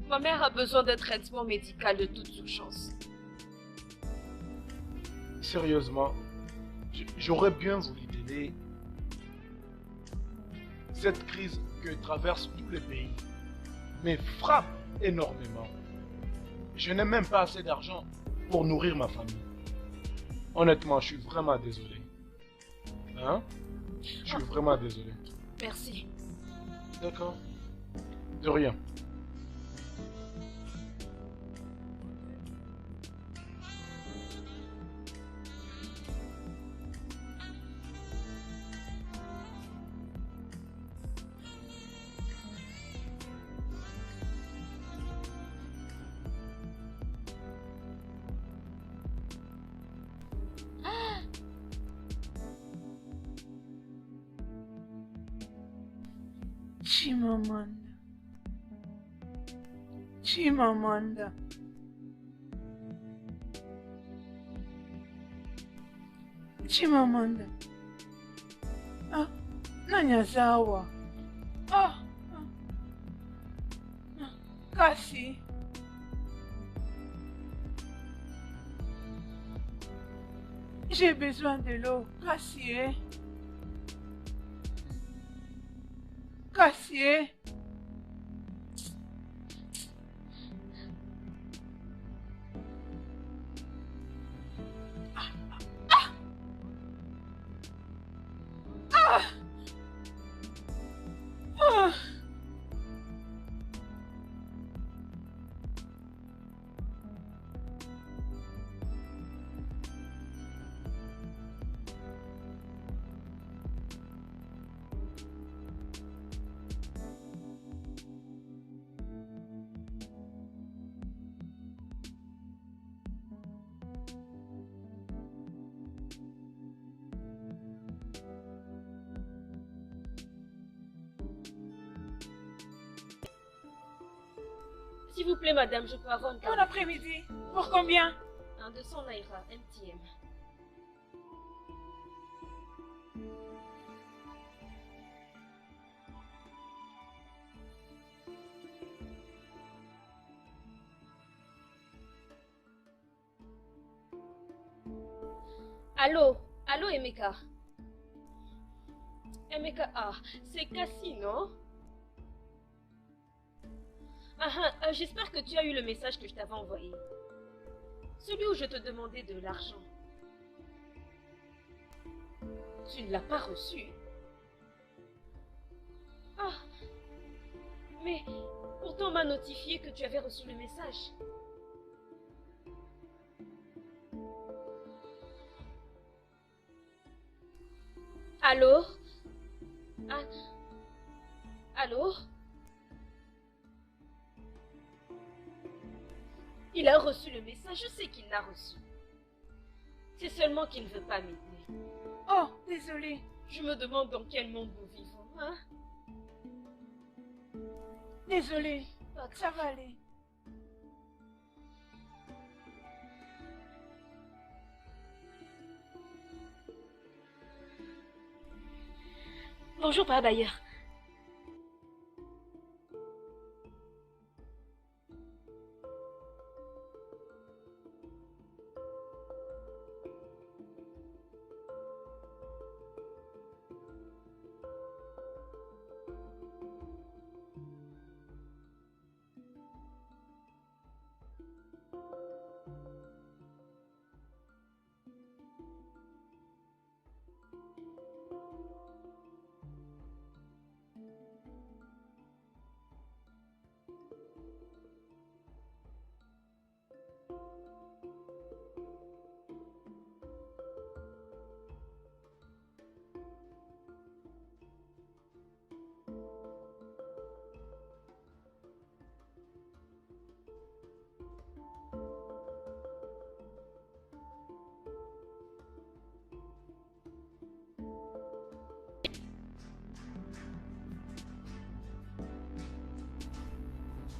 Ma mère a besoin d'un traitement médical de toute urgence. Sérieusement, j'aurais bien voulu t'aider. Cette crise que traverse tous les pays me frappe énormément. Je n'ai même pas assez d'argent pour nourrir ma famille. Honnêtement, je suis vraiment désolé. Hein? Je suis vraiment désolé. Merci. D'accord. De rien. Chimamanda. Chimamanda. Chimamanda. Ah, Nanyazawa. Cassie. J'ai besoin de l'eau, Cassie. Cassie. Ah. S'il vous plaît, madame, je peux avoir une Bon carte. après-midi. Pour combien? Un 200 naira, MTM. Allô? Allô, Emeka? Emeka, ah, c'est Cassie, non? J'espère que tu as eu le message que je t'avais envoyé. Celui où je te demandais de l'argent. Tu ne l'as pas reçu. Ah, mais pourtant on m'a notifié que tu avais reçu le message. Allô? Ah, allô? Il a reçu le message, je sais qu'il l'a reçu. C'est seulement qu'il ne veut pas m'aider. Oh, désolé. Je me demande dans quel monde nous vivons, hein? Désolé. Ça va aller. Bonjour, Papa Bayer.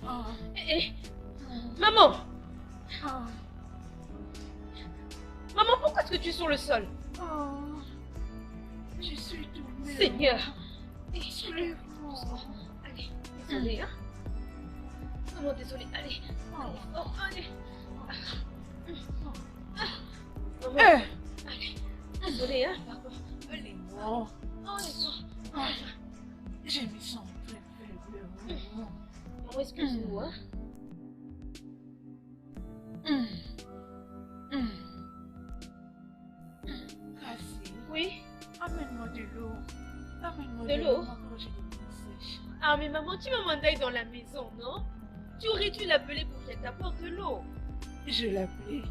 Oh. Maman! Oh. Maman, pourquoi est-ce que tu es sur le sol? Oh. Je suis tombée. Seigneur! Excuse-moi. Allez, désolée, hein? Maman, désolée, allez. Oh. Oh, allez. Maman, Eh. allez. Désolée, hein? Pardon. Allez. Oh. Oh, laisse-moi. Oh. Je me sens très faible. Maman, excuse-moi, hein? Cassie, Oui? amène-moi de l'eau. Amène-moi De l'eau? quand j'ai des mains sèches. Ah, mais maman, tu m'as mandé dans la maison, non? Tu aurais dû l'appeler pour qu'elle t'apporte de l'eau. Je l'appelais.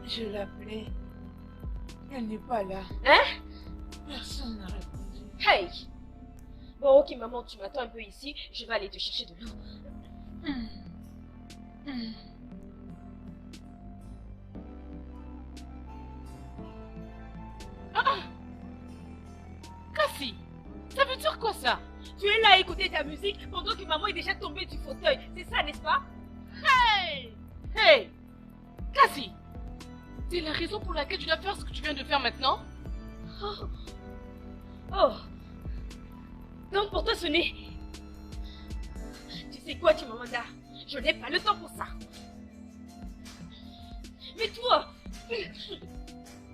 Je l'appelais. Elle n'est pas là. Hein? Personne n'a répondu. Hey! Bon, ok, maman, tu m'attends un peu ici. Je vais aller te chercher de l'eau. Cassie, ça veut dire quoi ça? Tu es là à écouter ta musique pendant que maman est déjà tombée du fauteuil. C'est ça, n'est-ce pas? Hey! Hey! Cassie! C'est la raison pour laquelle tu dois faire ce que tu viens de faire maintenant? Oh. Oh. Donc pour toi, ce n'est... Tu sais quoi, Chimamanda? Je n'ai pas le temps pour ça. Mais toi...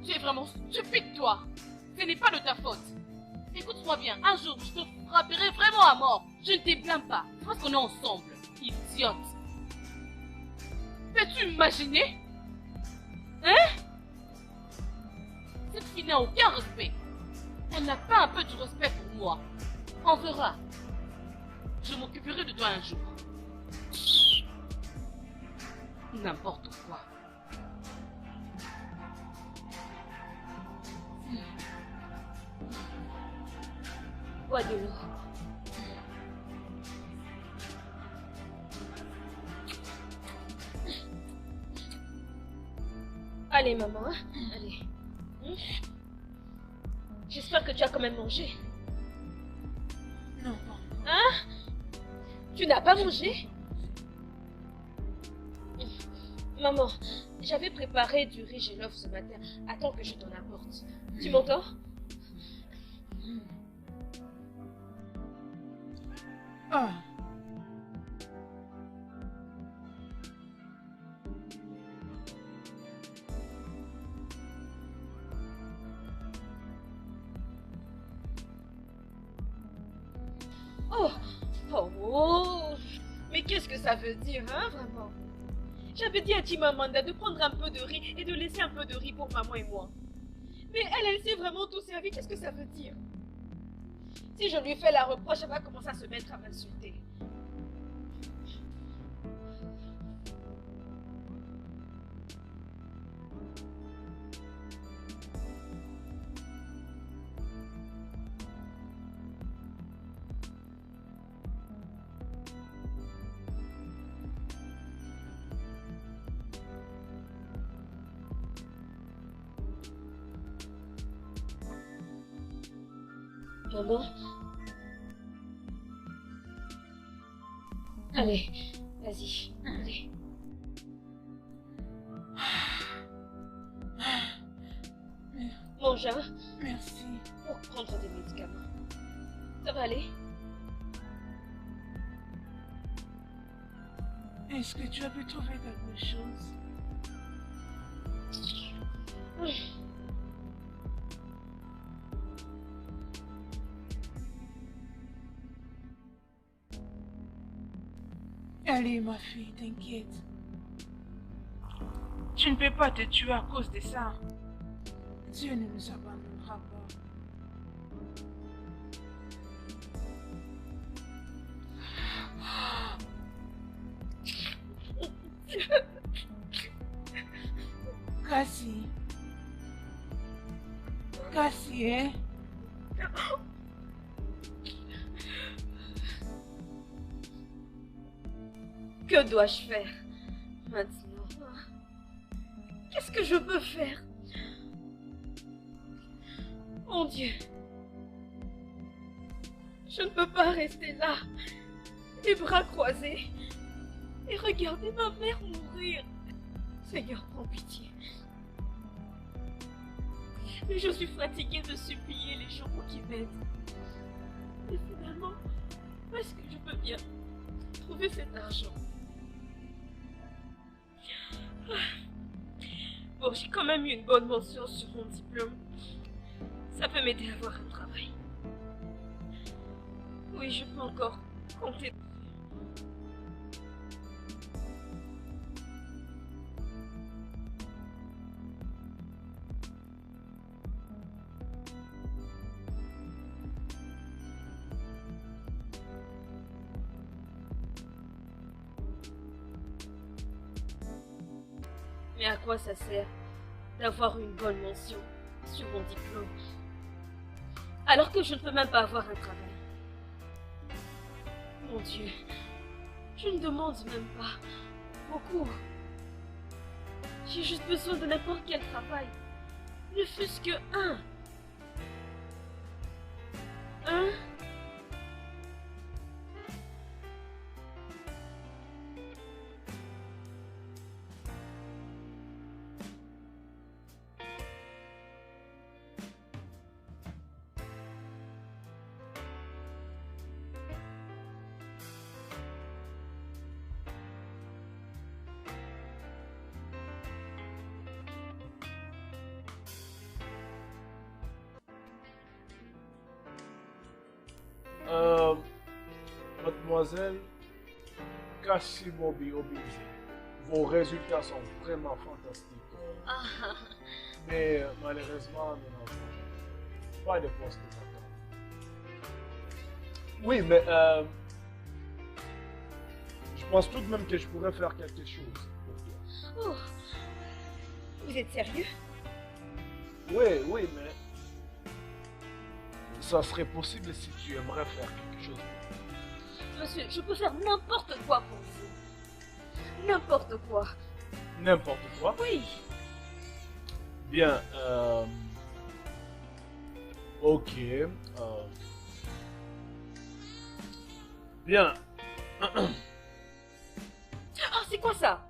Tu es vraiment stupide, toi! Ce n'est pas de ta faute! Écoute-moi bien, un jour, je te frapperai vraiment à mort. Je ne te blâme pas, parce qu'on est ensemble. Idiote! Peux-tu imaginer? Hein? Cette fille n'a aucun respect. Elle n'a pas un peu de respect pour moi. On verra. Je m'occuperai de toi un jour. N'importe quoi. Bois de l'eau. Allez, maman, hein? Allez. J'espère que tu as quand même mangé. Non, non. Hein? Tu n'as pas mangé? Maman, j'avais préparé du riz jollof ce matin. Attends que je t'en apporte. Tu m'entends? Ah. Oh, oh, oh. Mais qu'est-ce que ça veut dire, hein, vraiment? J'avais dit à Chimamanda de prendre un peu de riz et de laisser un peu de riz pour maman et moi. Mais elle s'est vraiment tout servi. Qu'est-ce que ça veut dire? Si je lui fais la reproche, elle va commencer à se mettre à m'insulter. Maman? Allez, vas-y, allez. Mange, hein, Merci. pour prendre des médicaments. Ça va aller? Est-ce que tu as pu trouver quelque chose? Allez, ma fille, t'inquiète. Tu ne peux pas te tuer à cause de ça. Dieu ne nous abandonnera pas. Cassie. Cassie, hein? Que dois-je faire maintenant? Qu'est-ce que je peux faire? Mon Dieu, je ne peux pas rester là, les bras croisés, et regarder ma mère mourir. Seigneur, prends pitié. Mais je suis fatiguée de supplier les gens qui m'aident. Et finalement, où est-ce que je peux bien trouver cet argent? Bon, j'ai quand même eu une bonne mention sur mon diplôme. Ça peut m'aider à avoir un travail. Oui, je peux encore compter. Mais à quoi ça sert d'avoir une bonne mention sur mon diplôme alors que je ne peux même pas avoir un travail? Mon Dieu, je ne demande même pas beaucoup. J'ai juste besoin de n'importe quel travail, ne fût-ce que un. Un? Mademoiselle Cassie Bobby Obinze, vos résultats sont vraiment fantastiques. Mais malheureusement, nous n'avons pas de poste vacant. Oui, mais Je pense tout de même que je pourrais faire quelque chose pour toi. Oh. Vous êtes sérieux? Oui, mais ça serait possible si tu aimerais faire quelque chose pour moi. Monsieur, je peux faire n'importe quoi pour vous. N'importe quoi. N'importe quoi? Oui. Bien, ok. Bien. Oh, c'est quoi ça?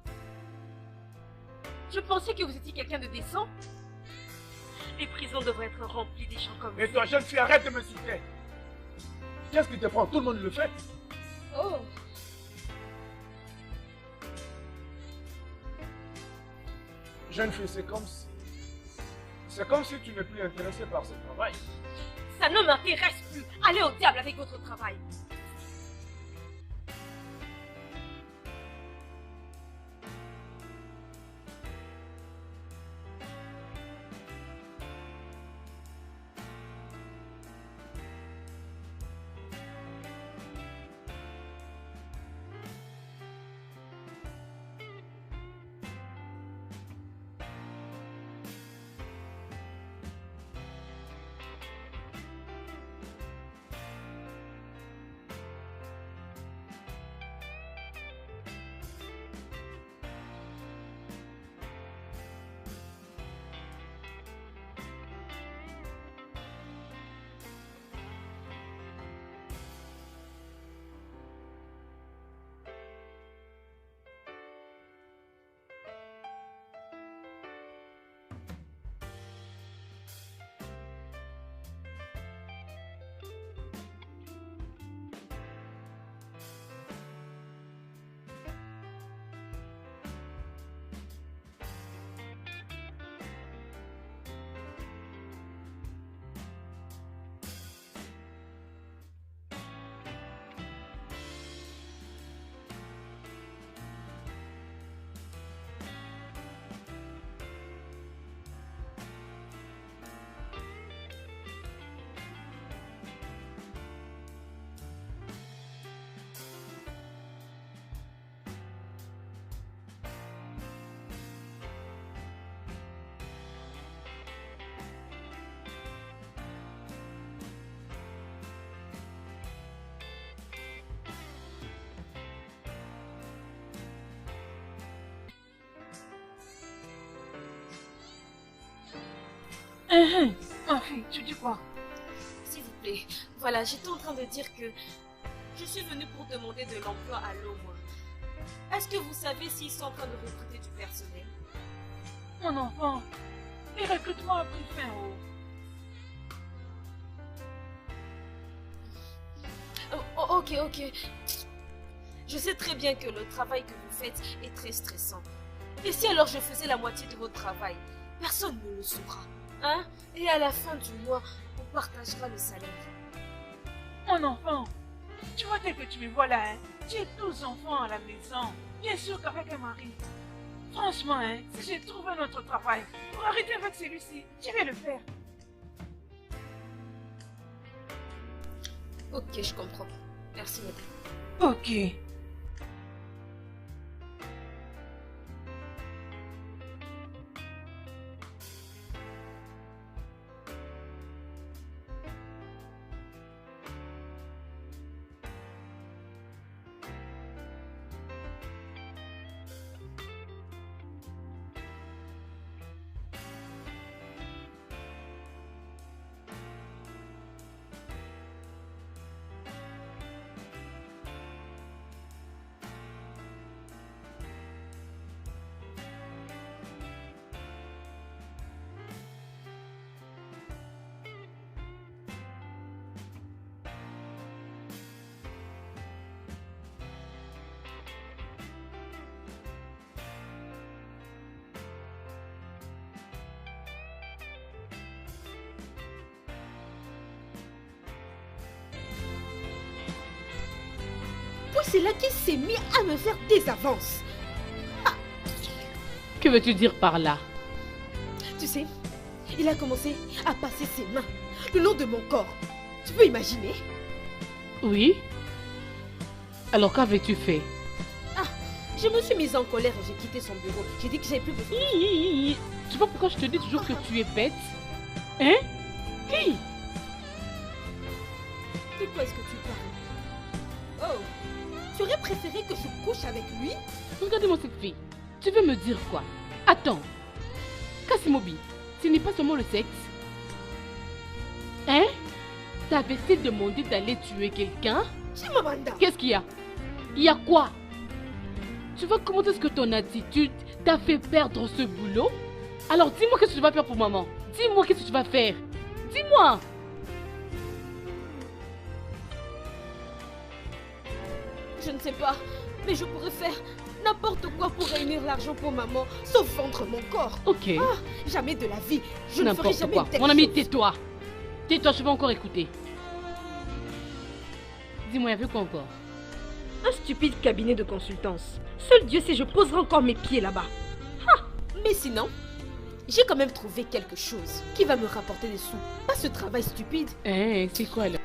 Je pensais que vous étiez quelqu'un de décent. Les prisons devraient être remplies des gens comme vous. Et toi, jeune fille, arrête de me citer. Qu'est-ce qui te prend? Tout le monde le fait. Oh. Jeune fille, c'est comme si... C'est comme si tu n'es plus intéressée par ce travail. Ça ne m'intéresse plus. Allez au diable avec votre travail. Ma fille, tu dis quoi? S'il vous plaît. Voilà, j'étais en train de dire que je suis venue pour demander de l'emploi à l'OMA. Est-ce que vous savez s'ils sont en train de recruter du personnel? Mon enfant, les recrutements ont pris fin. Ok. Je sais très bien que le travail que vous faites est très stressant. Et si alors je faisais la moitié de votre travail? Personne ne le saura. Hein? Et à la fin du mois, on partagera le salaire. Mon enfant, tu vois tel que tu me vois là, hein? Tu as 12 enfants à la maison. Bien sûr qu'avec un mari. Franchement, hein, si j'ai trouvé un autre travail pour arrêter avec celui-ci, je vais le faire. Ok, je comprends. Merci, madame. Ok. C'est là qu'il s'est mis à me faire des avances. Que veux-tu dire par là? Tu sais, il a commencé à passer ses mains le long de mon corps. Tu peux imaginer? Oui. Alors qu'avais-tu fait? Je me suis mise en colère et j'ai quitté son bureau. J'ai dit que j'avais plus besoin. Tu vois pourquoi je te dis toujours que tu es bête? Hein? Hi. De quoi est-ce que tu parles? Oh, tu aurais préféré que je couche avec lui? Regarde-moi cette fille. Tu veux me dire quoi? Attends. Kasimobi, ce n'est pas seulement le sexe. Hein? T'avais-tu demandé d'aller tuer quelqu'un? Chimamanda! Qu'est-ce qu'il y a? Il y a quoi? Tu vois comment est-ce que ton attitude t'a fait perdre ce boulot? Alors dis-moi qu'est-ce que tu vas faire pour maman. Dis-moi qu'est-ce que tu vas faire. Dis-moi. Je ne sais pas, mais je pourrais faire n'importe quoi pour réunir l'argent pour maman, sauf vendre mon corps. Ok. Ah, jamais de la vie. Je ne ferai N'importe jamais quoi. une telle Mon ami, chose. tais-toi. Tais-toi, je vais encore écouter. Dis-moi, il y avait quoi encore? Un stupide cabinet de consultance. Seul Dieu sait, je poserai encore mes pieds là-bas. Ah, mais sinon, j'ai quand même trouvé quelque chose qui va me rapporter des sous. Pas ce travail stupide. Hein, c'est quoi là?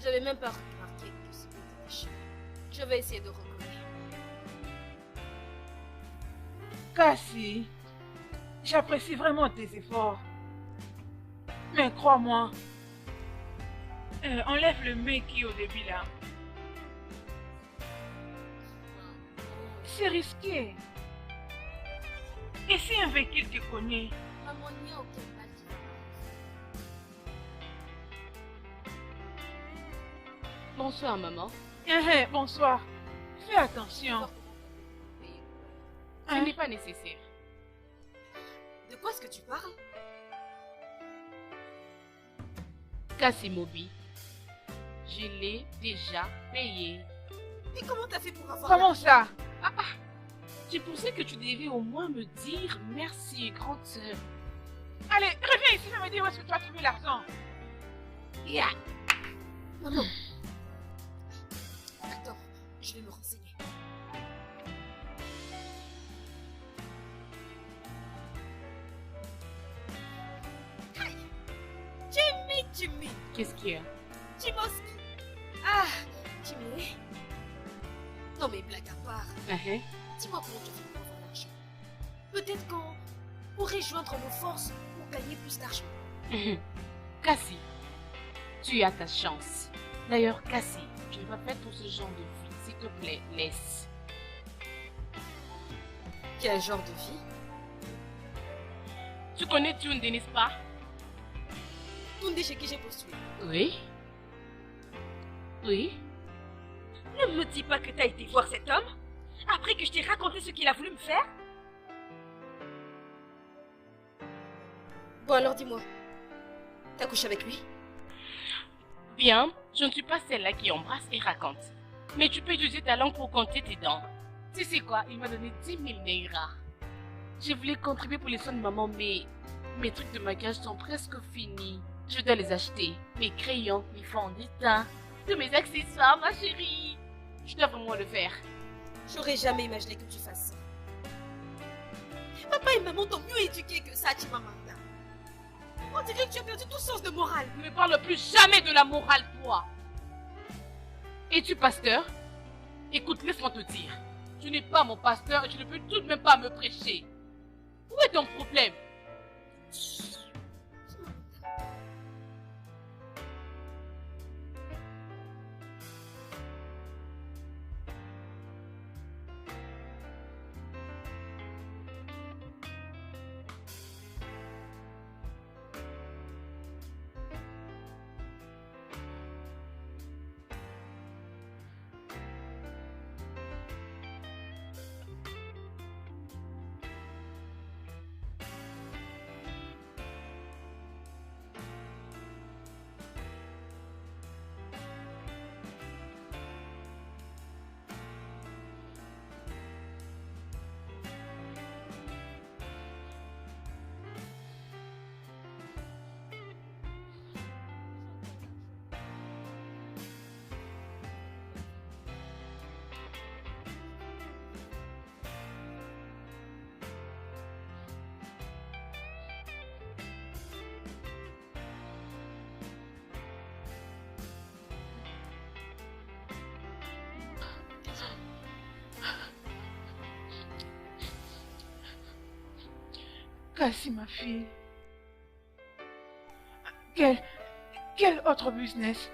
J'avais même pas remarqué que c'était déchiré. Je vais essayer de recoller. Cassie, j'apprécie vraiment tes efforts. Mais crois-moi, enlève le mec qui est au début là. C'est risqué. Et si un véhicule te connaît? Maman, il n'y a aucun mal qui va. Bonsoir, maman. Bonsoir. Fais attention. Ce n'est pas nécessaire. De quoi est-ce que tu parles? Kasimobi, je l'ai déjà payé. Et comment t'as fait pour avoir... Comment ça? Tu pensais que tu devais au moins me dire merci, grande sœur. Allez, reviens ici, me dire où est-ce que tu as trouvé l'argent. Yeah. Maman. Attends, je vais me renseigner. Aïe. Jimmy. Qu'est-ce qu'il y a? Jimoski. Ah, Jimmy. Non mais blague à part. Dis-moi comment tu fais pour avoir l'argent. Peut-être qu'on pourrait joindre nos forces pour gagner plus d'argent. Cassie, tu as ta chance. D'ailleurs, Cassie, je ne vais pas faire pour ce genre de vie. S'il te plaît, laisse. Quel genre de vie? Tu connais Tunde, n'est-ce pas? Tunde chez qui j'ai postulé. Oui. Oui. Ne me dis pas que t'as été voir cet homme après que je t'ai raconté ce qu'il a voulu me faire. Bon alors dis-moi, t'as couché avec lui? Bien, je ne suis pas celle-là qui embrasse et raconte. Mais tu peux utiliser ta langue pour compter tes dents. Tu sais quoi, il m'a donné 10 000 neiras. Je voulais contribuer pour les soins de maman, mais mes trucs de maquillage sont presque finis. Je dois les acheter. Mes crayons, mes fonds de teint, tous mes accessoires, ma chérie. Je dois vraiment le faire. J'aurais jamais imaginé que tu fasses ça. Papa et maman t'ont mieux éduqué que ça, Chimamanda. On dirait que tu as perdu tout sens de morale. Ne me parle plus jamais de la morale, toi. Es-tu pasteur? Écoute, laisse-moi te dire. Tu n'es pas mon pasteur et tu ne peux tout de même pas me prêcher. Où est ton problème? Cassie, ma fille. Quel autre business?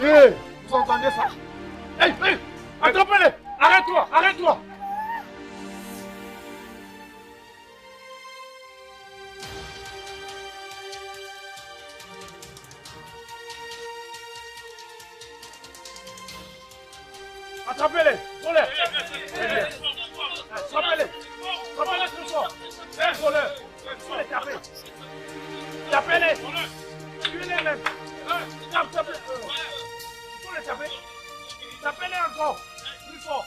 Hé, vous entendez ça? Hé, hé, attrapez-les! Arrête-toi, arrête-toi! Attrapez-les! Volez! Attrapez-les! Attrapez-les très fort! Volez! Faut les taper! Tapez-les! Tuez-les même. Tape. Il faut les taper. Tapez-les encore. Plus fort.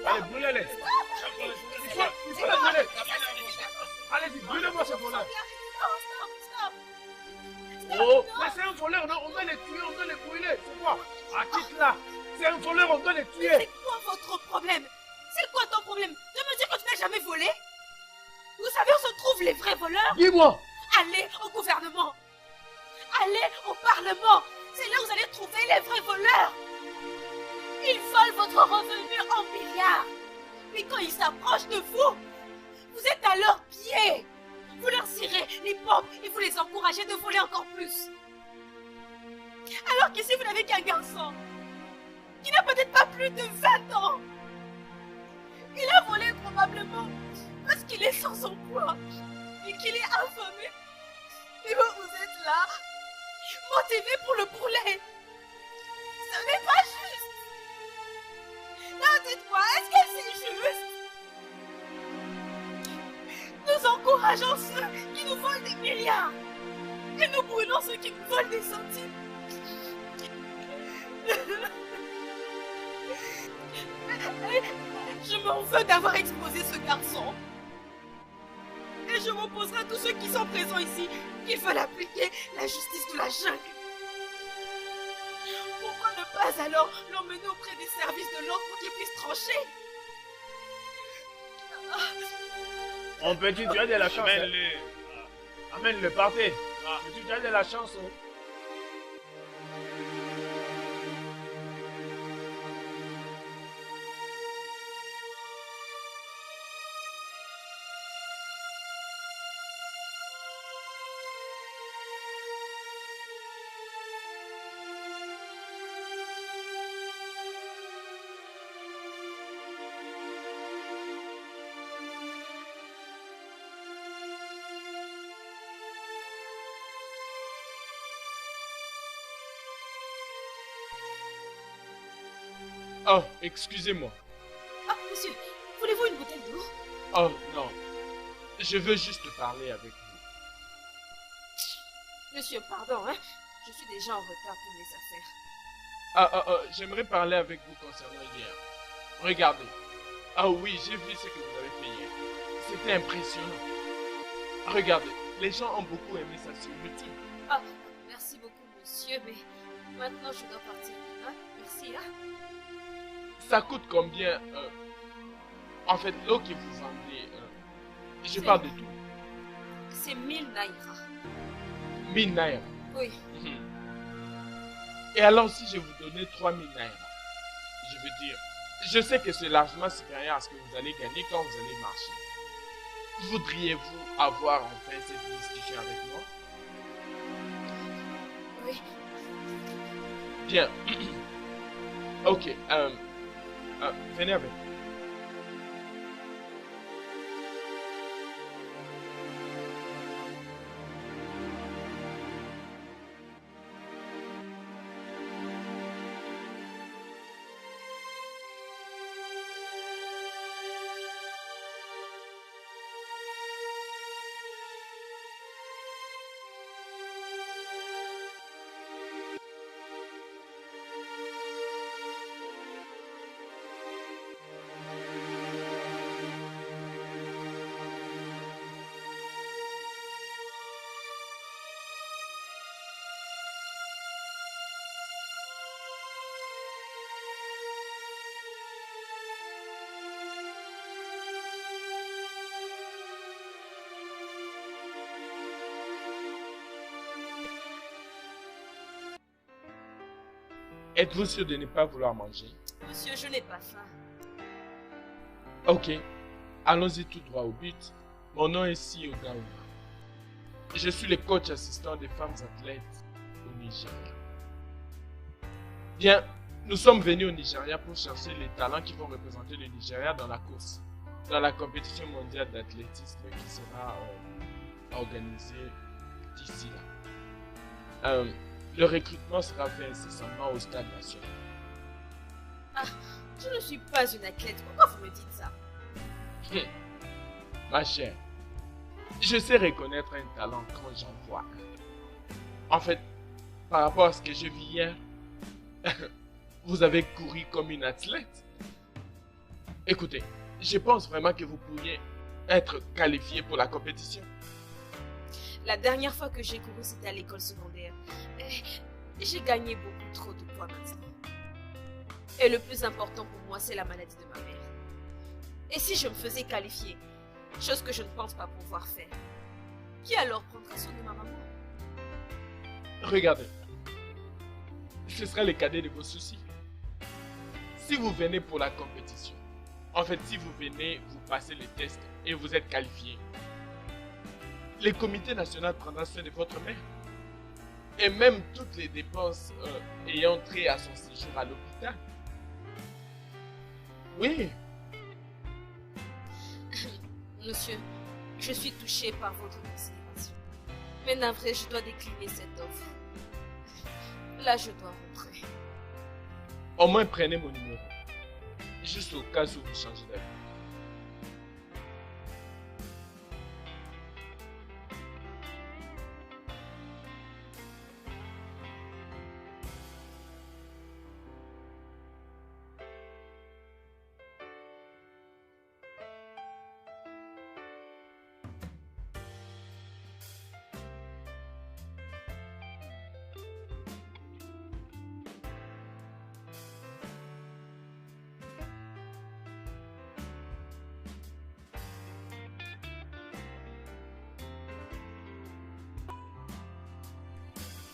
Allez, brûlez-les. Il faut les brûler. Allez-y, brûlez-moi ce voleur. Oh, mais c'est un voleur, on doit les tuer, on doit les brûler. C'est quoi? Ah, quitte-là. C'est un voleur, on doit les tuer. C'est quoi votre problème? C'est quoi ton problème? De me dire que tu n'as jamais volé? Vous savez où se trouvent les vrais voleurs? Dis-moi. Allez au gouvernement. Allez au Parlement. C'est là où vous allez trouver les vrais voleurs. Ils volent votre revenu en milliards. Mais quand ils s'approchent de vous, vous êtes à leurs pieds. Vous leur cirez les pompes et vous les encouragez de voler encore plus. Alors qu'ici, vous n'avez qu'un garçon qui n'a peut-être pas plus de 20 ans. Il a volé probablement parce qu'il est sans emploi et qu'il est affamé. Et vous êtes là, motivé pour le brûler. Ce n'est pas juste. Non, dites-moi, est-ce que c'est juste? Nous encourageons ceux qui nous volent des milliards. Et nous brûlons ceux qui nous volent des centimes. Je m'en veux d'avoir exposé ce garçon. Et je m'opposerai à tous ceux qui sont présents ici, qui veulent appliquer la justice de la jungle. Pourquoi ne pas alors l'emmener auprès des services de l'ordre pour qu'ils puissent trancher? Mon petit, tu as de la chance. Amène-le. Amène-le, partez. Petit, tu as de la chance. Oh, excusez-moi. Ah, monsieur, voulez-vous une bouteille d'eau? Oh, non. Je veux juste parler avec vous. Monsieur, pardon, hein. Je suis déjà en retard pour mes affaires. J'aimerais parler avec vous concernant hier. Regardez. Ah oui, j'ai vu ce que vous avez fait hier. C'était impressionnant. Regardez, les gens ont beaucoup aimé ça sur YouTube. Ah, merci beaucoup, monsieur, mais maintenant je dois partir. Hein? Merci, hein. Ça coûte combien en fait, l'eau que vous vendez, je parle de tout. C'est 1000 naira. 1000 naira. Oui. Et alors, si je vous donnais 3000 naira, je veux dire, je sais que c'est largement supérieur à ce que vous allez gagner quand vous allez marcher. Voudriez-vous avoir enfin cette discussion avec moi? Oui. Bien. Ok, venez avec. Êtes-vous sûr de ne pas vouloir manger? Monsieur, je n'ai pas faim. Ok, allons-y tout droit au but. Mon nom est Sio Gauma. Je suis le coach assistant des femmes athlètes au Nigeria. Bien, nous sommes venus au Nigeria pour chercher les talents qui vont représenter le Nigeria dans la course, dans la compétition mondiale d'athlétisme qui sera organisée d'ici là. Le recrutement sera fait incessamment au stade national. Ah, je ne suis pas une athlète. Pourquoi vous me dites ça? Ma chère, je sais reconnaître un talent quand j'en vois un. En fait, par rapport à ce que j'ai vu hier, vous avez couru comme une athlète. Écoutez, je pense vraiment que vous pourriez être qualifié pour la compétition. La dernière fois que j'ai couru, c'était à l'école secondaire. Et j'ai gagné beaucoup trop de poids maintenant. Et le plus important pour moi, c'est la maladie de ma mère. Et si je me faisais qualifier, chose que je ne pense pas pouvoir faire, qui alors prendrait soin de ma maman? Regardez, ce sera le cadet de vos soucis. Si vous venez pour la compétition, en fait, si vous venez, vous passez les tests et vous êtes qualifié, le comité national prendra soin de votre mère. Et même toutes les dépenses ayant trait à son séjour à l'hôpital. Oui. Monsieur, je suis touchée par votre considération. Mais navré, je dois décliner cette offre. Là, je dois rentrer. Au moins, prenez mon numéro. Juste au cas où vous changez d'avis.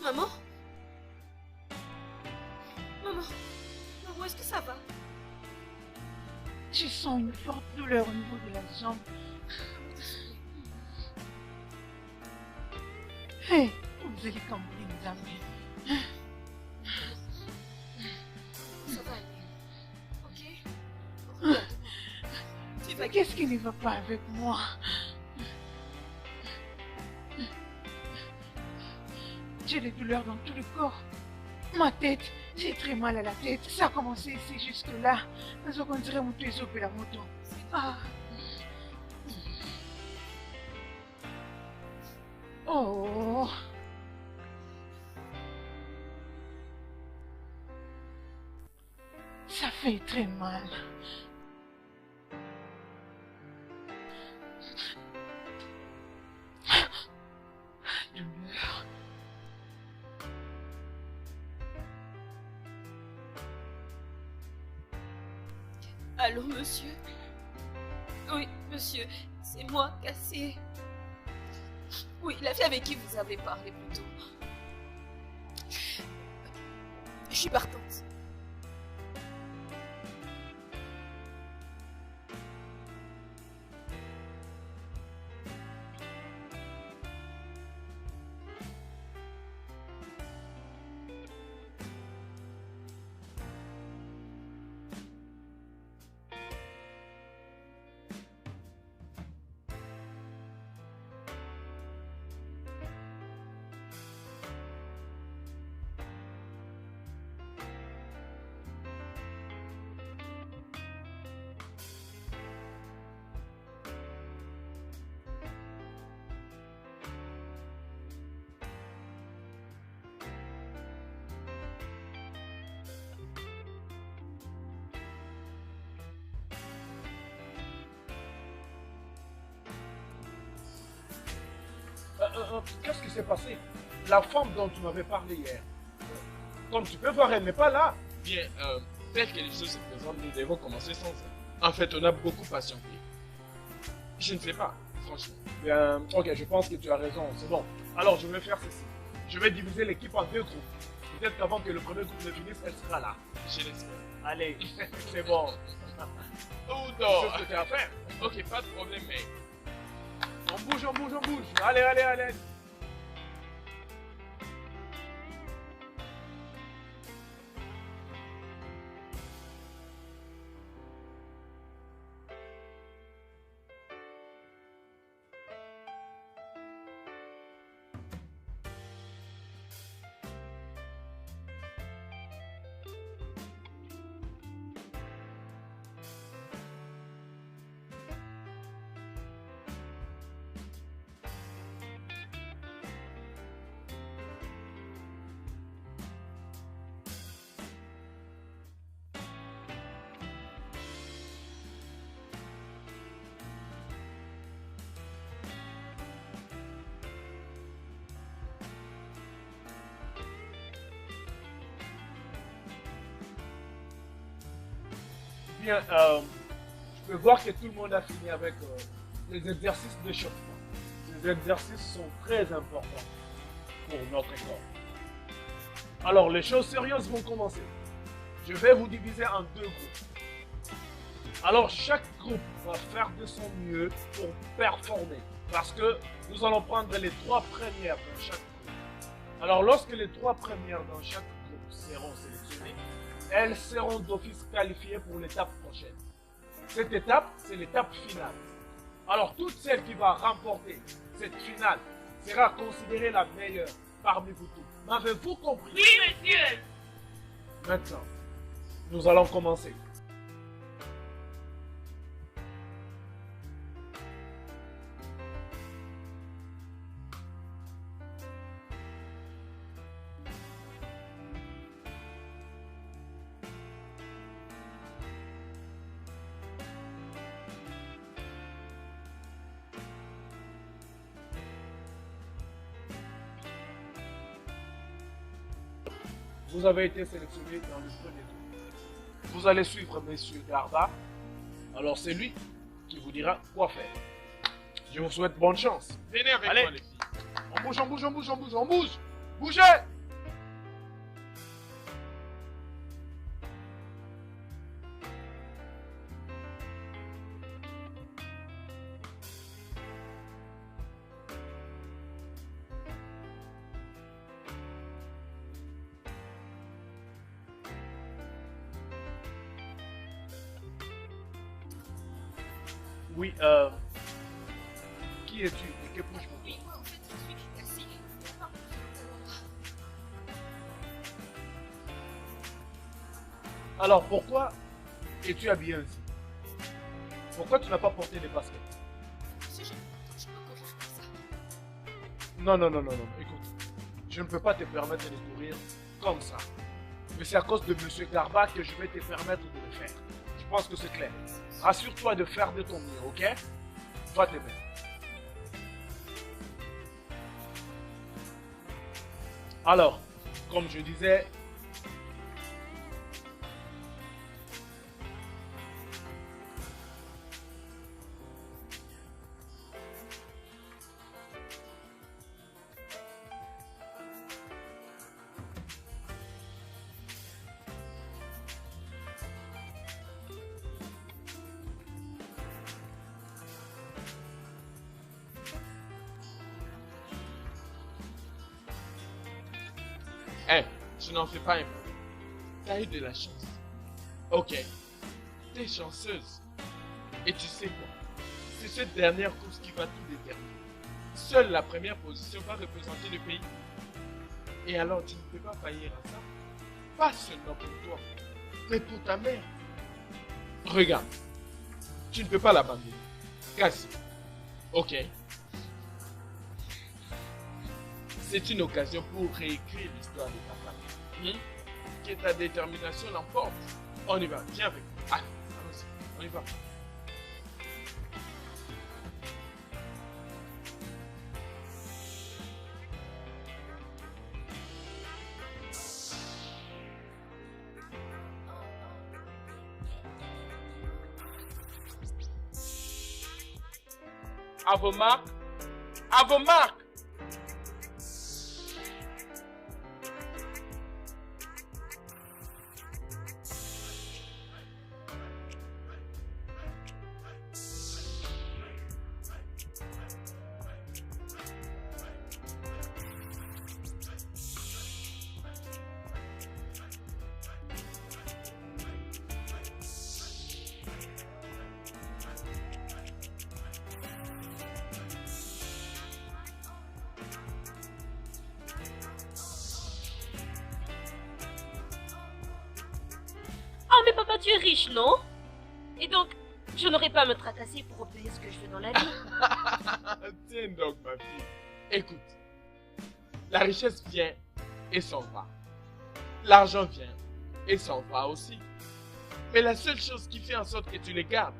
Maman? Maman? Maman, est-ce que ça va? Je sens une forte douleur au niveau de la jambe. Hé, vous allez cambriner mes amis. Ça va aller. Ok? Regarde-moi. Tu vas... Qu'est-ce qui ne va pas avec moi? J'ai des douleurs dans tout le corps. Ma tête, j'ai très mal à la tête. Ça a commencé ici jusque-là. Mais on dirait mon trésor et la moto. Ah. Oh. Ça fait très mal. Douleur. Allô, monsieur? Oui, monsieur, c'est moi, Cassie. Oui, la fille avec qui vous avez parlé plus tôt. Je suis partante. Qu'est-ce qui s'est passé? La femme dont tu m'avais parlé hier. Comme tu peux voir, elle n'est pas là. Bien, tel que les choses se présentent, nous devons commencer sans elle. En fait, on a beaucoup patienté. Je ne sais pas, franchement. Bien, ok, je pense que tu as raison. C'est bon. Alors, je vais faire ceci. Je vais diviser l'équipe en deux groupes. Peut-être qu'avant que le premier groupe ne finisse, elle sera là. Je l'espère. Allez, c'est bon. Oh Tu non. sais ce que tu as à faire. Ok, pas de problème, mais... On bouge, on bouge, on bouge. Allez, allez, allez. Bien, je peux voir que tout le monde a fini avec les exercices de d'échauffement. Ces exercices sont très importants pour notre corps. Alors, les choses sérieuses vont commencer. Je vais vous diviser en 2 groupes. Alors, chaque groupe va faire de son mieux pour performer. Parce que nous allons prendre les 3 premières dans chaque groupe. Alors, lorsque les 3 premières dans chaque groupe seront sélectionnées, elles seront d'office qualifiées pour l'étape prochaine. Cette étape, c'est l'étape finale. Alors, toute celle qui va remporter cette finale sera considérée la meilleure parmi vous tous. M'avez-vous compris? Oui, monsieur. Maintenant, nous allons commencer. Vous avez été sélectionné dans le premier tour. Vous allez suivre Monsieur Garba. Alors c'est lui qui vous dira quoi faire. Je vous souhaite bonne chance. Venez avec Allez. moi, les filles. On bouge, on bouge, on bouge, on bouge, on bouge. Bougez! Oui, qui es-tu et que puis-je pour toi? Oui, moi en fait, je suis Cassie. Alors pourquoi es-tu habillé ainsi? Pourquoi tu n'as pas porté des baskets? Monsieur, je peux courir comme ça. Non, non, non, non, non, écoute, je ne peux pas te permettre de courir comme ça. Mais c'est à cause de Monsieur Garba que je vais te permettre de le faire. Je pense que c'est clair. Rassure-toi de faire de ton mieux, ok? Va te mettre. Alors, comme je disais, Eh, je n'en fais pas un peu. T'as eu de la chance. Ok, t'es chanceuse. Et tu sais quoi? C'est cette dernière course qui va tout déterminer. Seule la première position va représenter le pays. Et alors tu ne peux pas faillir à ça. Pas seulement pour toi, mais pour ta mère. Regarde, tu ne peux pas l'abandonner. Cassie. Ok. C'est une occasion pour réécrire l'histoire de ta famille. Que ta détermination l'emporte. On y va, viens avec moi. Allez, allons-y, on y va. À vos marques. À vos marques. Oh, mais papa, tu es riche, non? Et donc, je n'aurai pas à me tracasser pour obtenir ce que je veux dans la vie. Tiens donc, ma fille. Écoute, la richesse vient et s'en va. L'argent vient et s'en va aussi. Mais la seule chose qui fait en sorte que tu les gardes,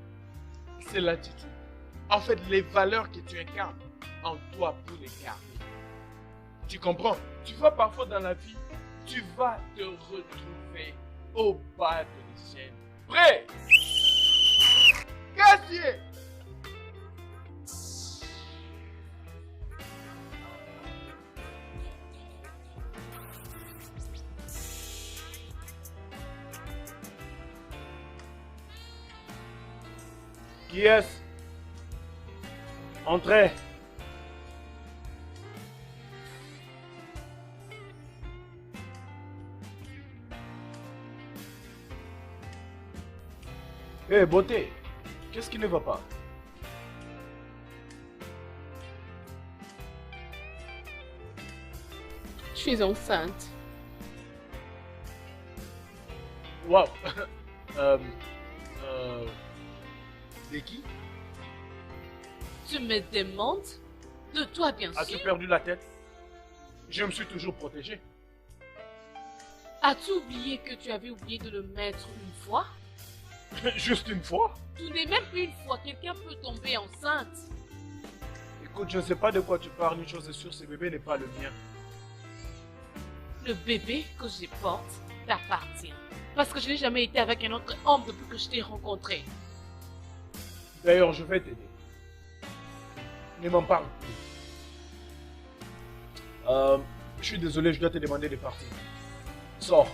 c'est l'attitude. En fait, les valeurs que tu incarnes en toi pour les garder. Tu comprends? Tu vois, parfois dans la vie, tu vas te retrouver au bas de l'échelle. Prêt? Cassier! Qui est-ce? Entrez. Hé, beauté, qu'est-ce qui ne va pas? Je suis enceinte. Waouh. De qui? Tu me demandes? De toi, bien As-tu sûr. perdu la tête? Je me suis toujours protégé. As-tu oublié que tu avais oublié de le mettre une fois? Juste une fois? Tout n'est même plus une fois. Quelqu'un peut tomber enceinte. Écoute, je ne sais pas de quoi tu parles. Une chose est sûre, ce bébé n'est pas le mien. Le bébé que je porte t'appartient. Parce que je n'ai jamais été avec un autre homme depuis que je t'ai rencontré. D'ailleurs, je vais t'aider. Ne m'en parle plus. Je suis désolé, je dois te demander de partir. Sors.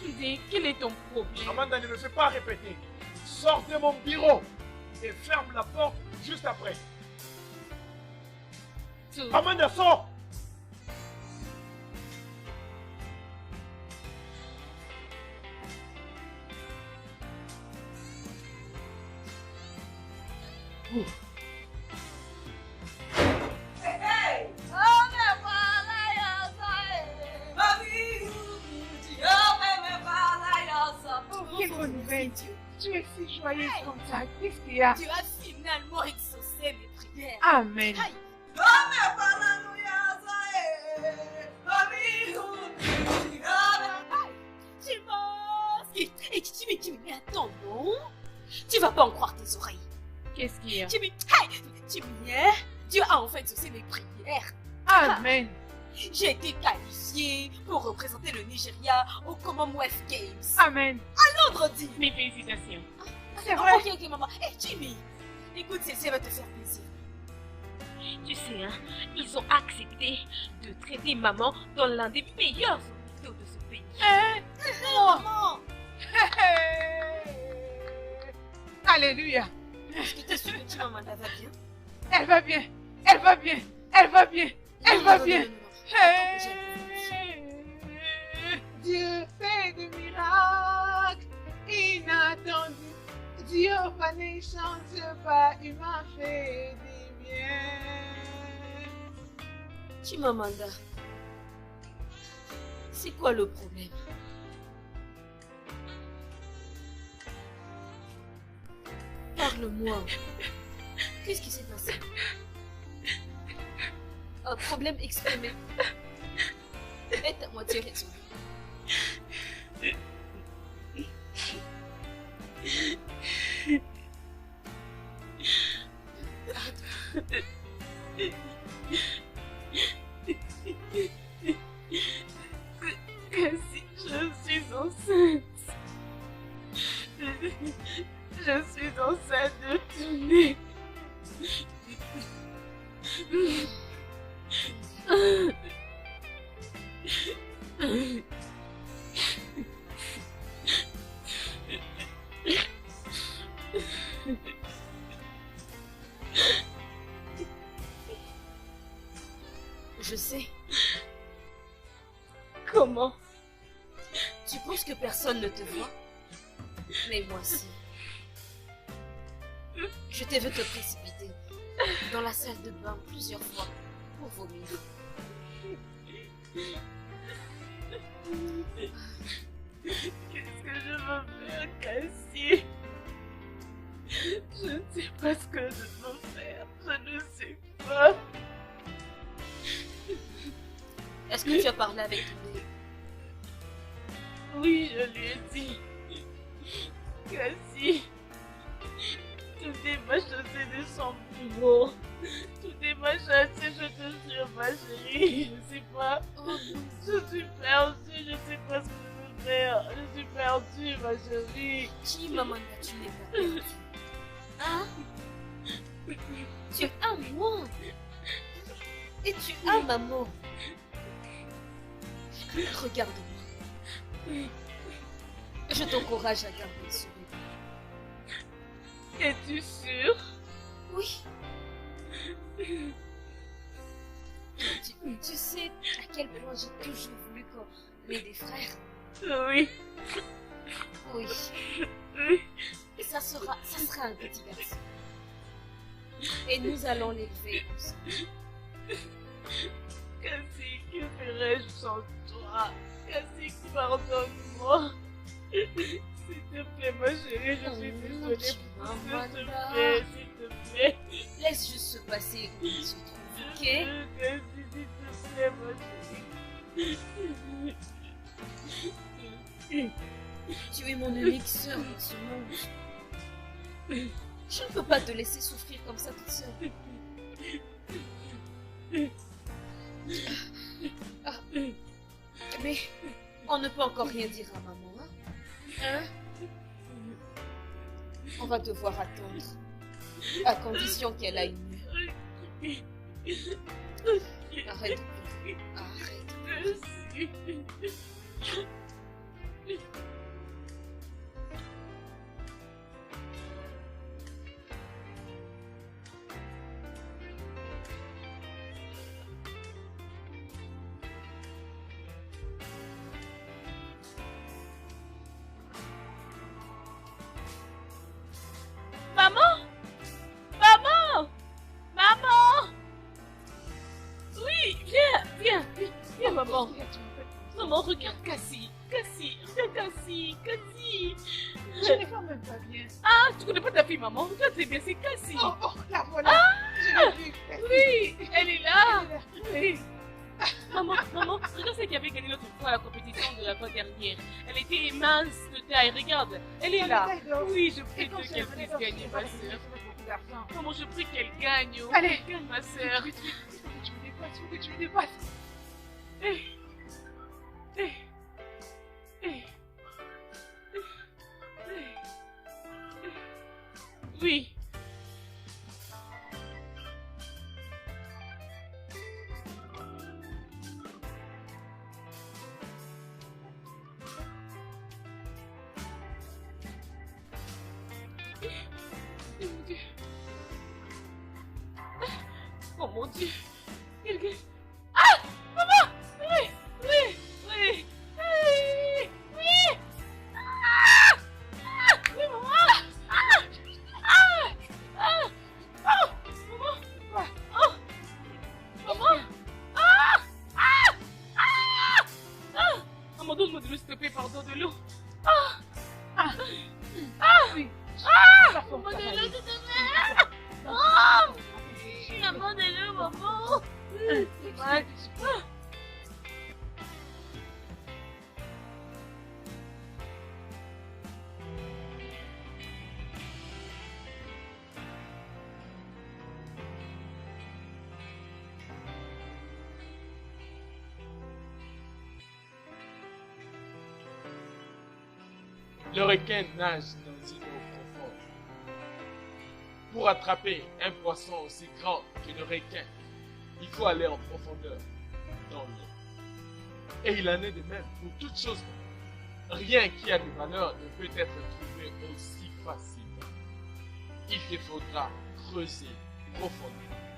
Kidé, quel est ton problème? Amanda, ne me fais pas répéter. Sors de mon bureau et ferme la porte juste après. Tu- Amanda, sors! Quelle bonne nouvelle. Tu es si joyeuse comme ça. Qu'est-ce qu'il y a? Tu as finalement exaucé mes prières. Amen. Aïe. Mais attends, non? Tu vas pas en croire tes oreilles. Qu'est-ce qu'il y a? Dieu a enfin exaucé mes prières. Amen. J'ai été qualifiée pour représenter le Nigeria au Commonwealth Games. Amen. Vendredi. Mes félicitations. C'est vrai. Ok, ok, maman. Hé, Jimmy, écoute, celle-ci va te faire plaisir. Tu sais, hein, ils ont accepté de traiter maman dans l'un des meilleurs hôpitaux de ce pays. Maman, Alléluia. est-ce que t'es sûre que Chimamanda va bien? Elle va bien. Elle va bien. Elle va bien. Elle va Non, bien. non, non, non, non. Attends, Dieu fait des miracles inattendus. Dieu va ne change pas, il m'a fait du bien. Chimamanda, c'est quoi le problème? Parle-moi. Qu'est-ce qui s'est passé? Un problème exprimé. Est à moitié raison. Si je suis enceinte. Je suis enceinte de tourner. Je sais. Comment? Tu penses que personne ne te voit? Mais moi si. Je t'ai vu te précipiter dans la salle de bain plusieurs fois pour vomir. Qu'est-ce que je veux faire, Cassie? Je ne sais pas ce que je veux faire. Je ne sais pas. Est-ce que tu as parlé avec Touré? Oui, je lui ai dit. Cassie, tout est machassé de son bureau. Tout est machassé, je te jure, ma chérie. Je ne sais pas. Oh, Je suis perdue, je ne sais pas ce que je veux faire. Je suis perdu, ma chérie. Qui, maman, tu n'es pas perdu? Hein? Tu as moi. Et tu as maman. Regarde-moi. Je t'encourage à garder le sourire. Es-tu sûre? Oui. Tu sais à quel point j'ai toujours voulu qu'on ait des frères. Oui. Oui. Ça sera un petit garçon. Et nous allons l'élever ensemble. Cassie, que ferais-je sans toi? Cassie, pardonne-moi. S'il te plaît, ma chérie, je suis désolée. S'il te plaît, s'il te plaît. Laisse juste se passer où il se trouve, ok? Cassie, s'il te plaît, ma chérie. Tu es mon unique sœur dans ce monde. Je ne peux pas te laisser souffrir comme ça toute seule. Ah. Mais on ne peut encore rien dire à maman, hein? On va devoir attendre, à condition qu'elle aille mieux. Arrête de pleurer. Arrête. Maman! Maman! Maman! Oui, viens, maman. Maman, regarde Cassie. Regarde Cassie. Je ne vois même pas bien. Ah, tu connais pas ta fille, maman? Regarde, c'est bien, c'est Cassie. Oh, la voilà. Je l'ai vue. Oui, elle est là. Oui. Maman, regarde celle qui avait gagné l'autre fois à la compétition de la fois dernière. Elle était mince de taille, regarde. Elle est là. Oui, je prie Dieu qu'elle puisse gagner, ma soeur. Maman, je prie qu'elle gagne. Allez, gagne, ma soeur. Tu me dépasses. Oui. Oh mon Dieu. Ah! Maman! Oui! Ah! Oui, maman! Maman, donne-moi de l'eau, s'il te plaît, pardon, de l'eau. Oui. Maman, de l'eau, s'il te plaît. Maman, de l'eau, maman. Le requin nage dans une eau profonde. Pour attraper un poisson aussi grand que le requin, il faut aller en profondeur dans l'eau. Et il en est de même pour toute chose. Rien qui a de valeur ne peut être trouvé aussi facilement. Il te faudra creuser profondément.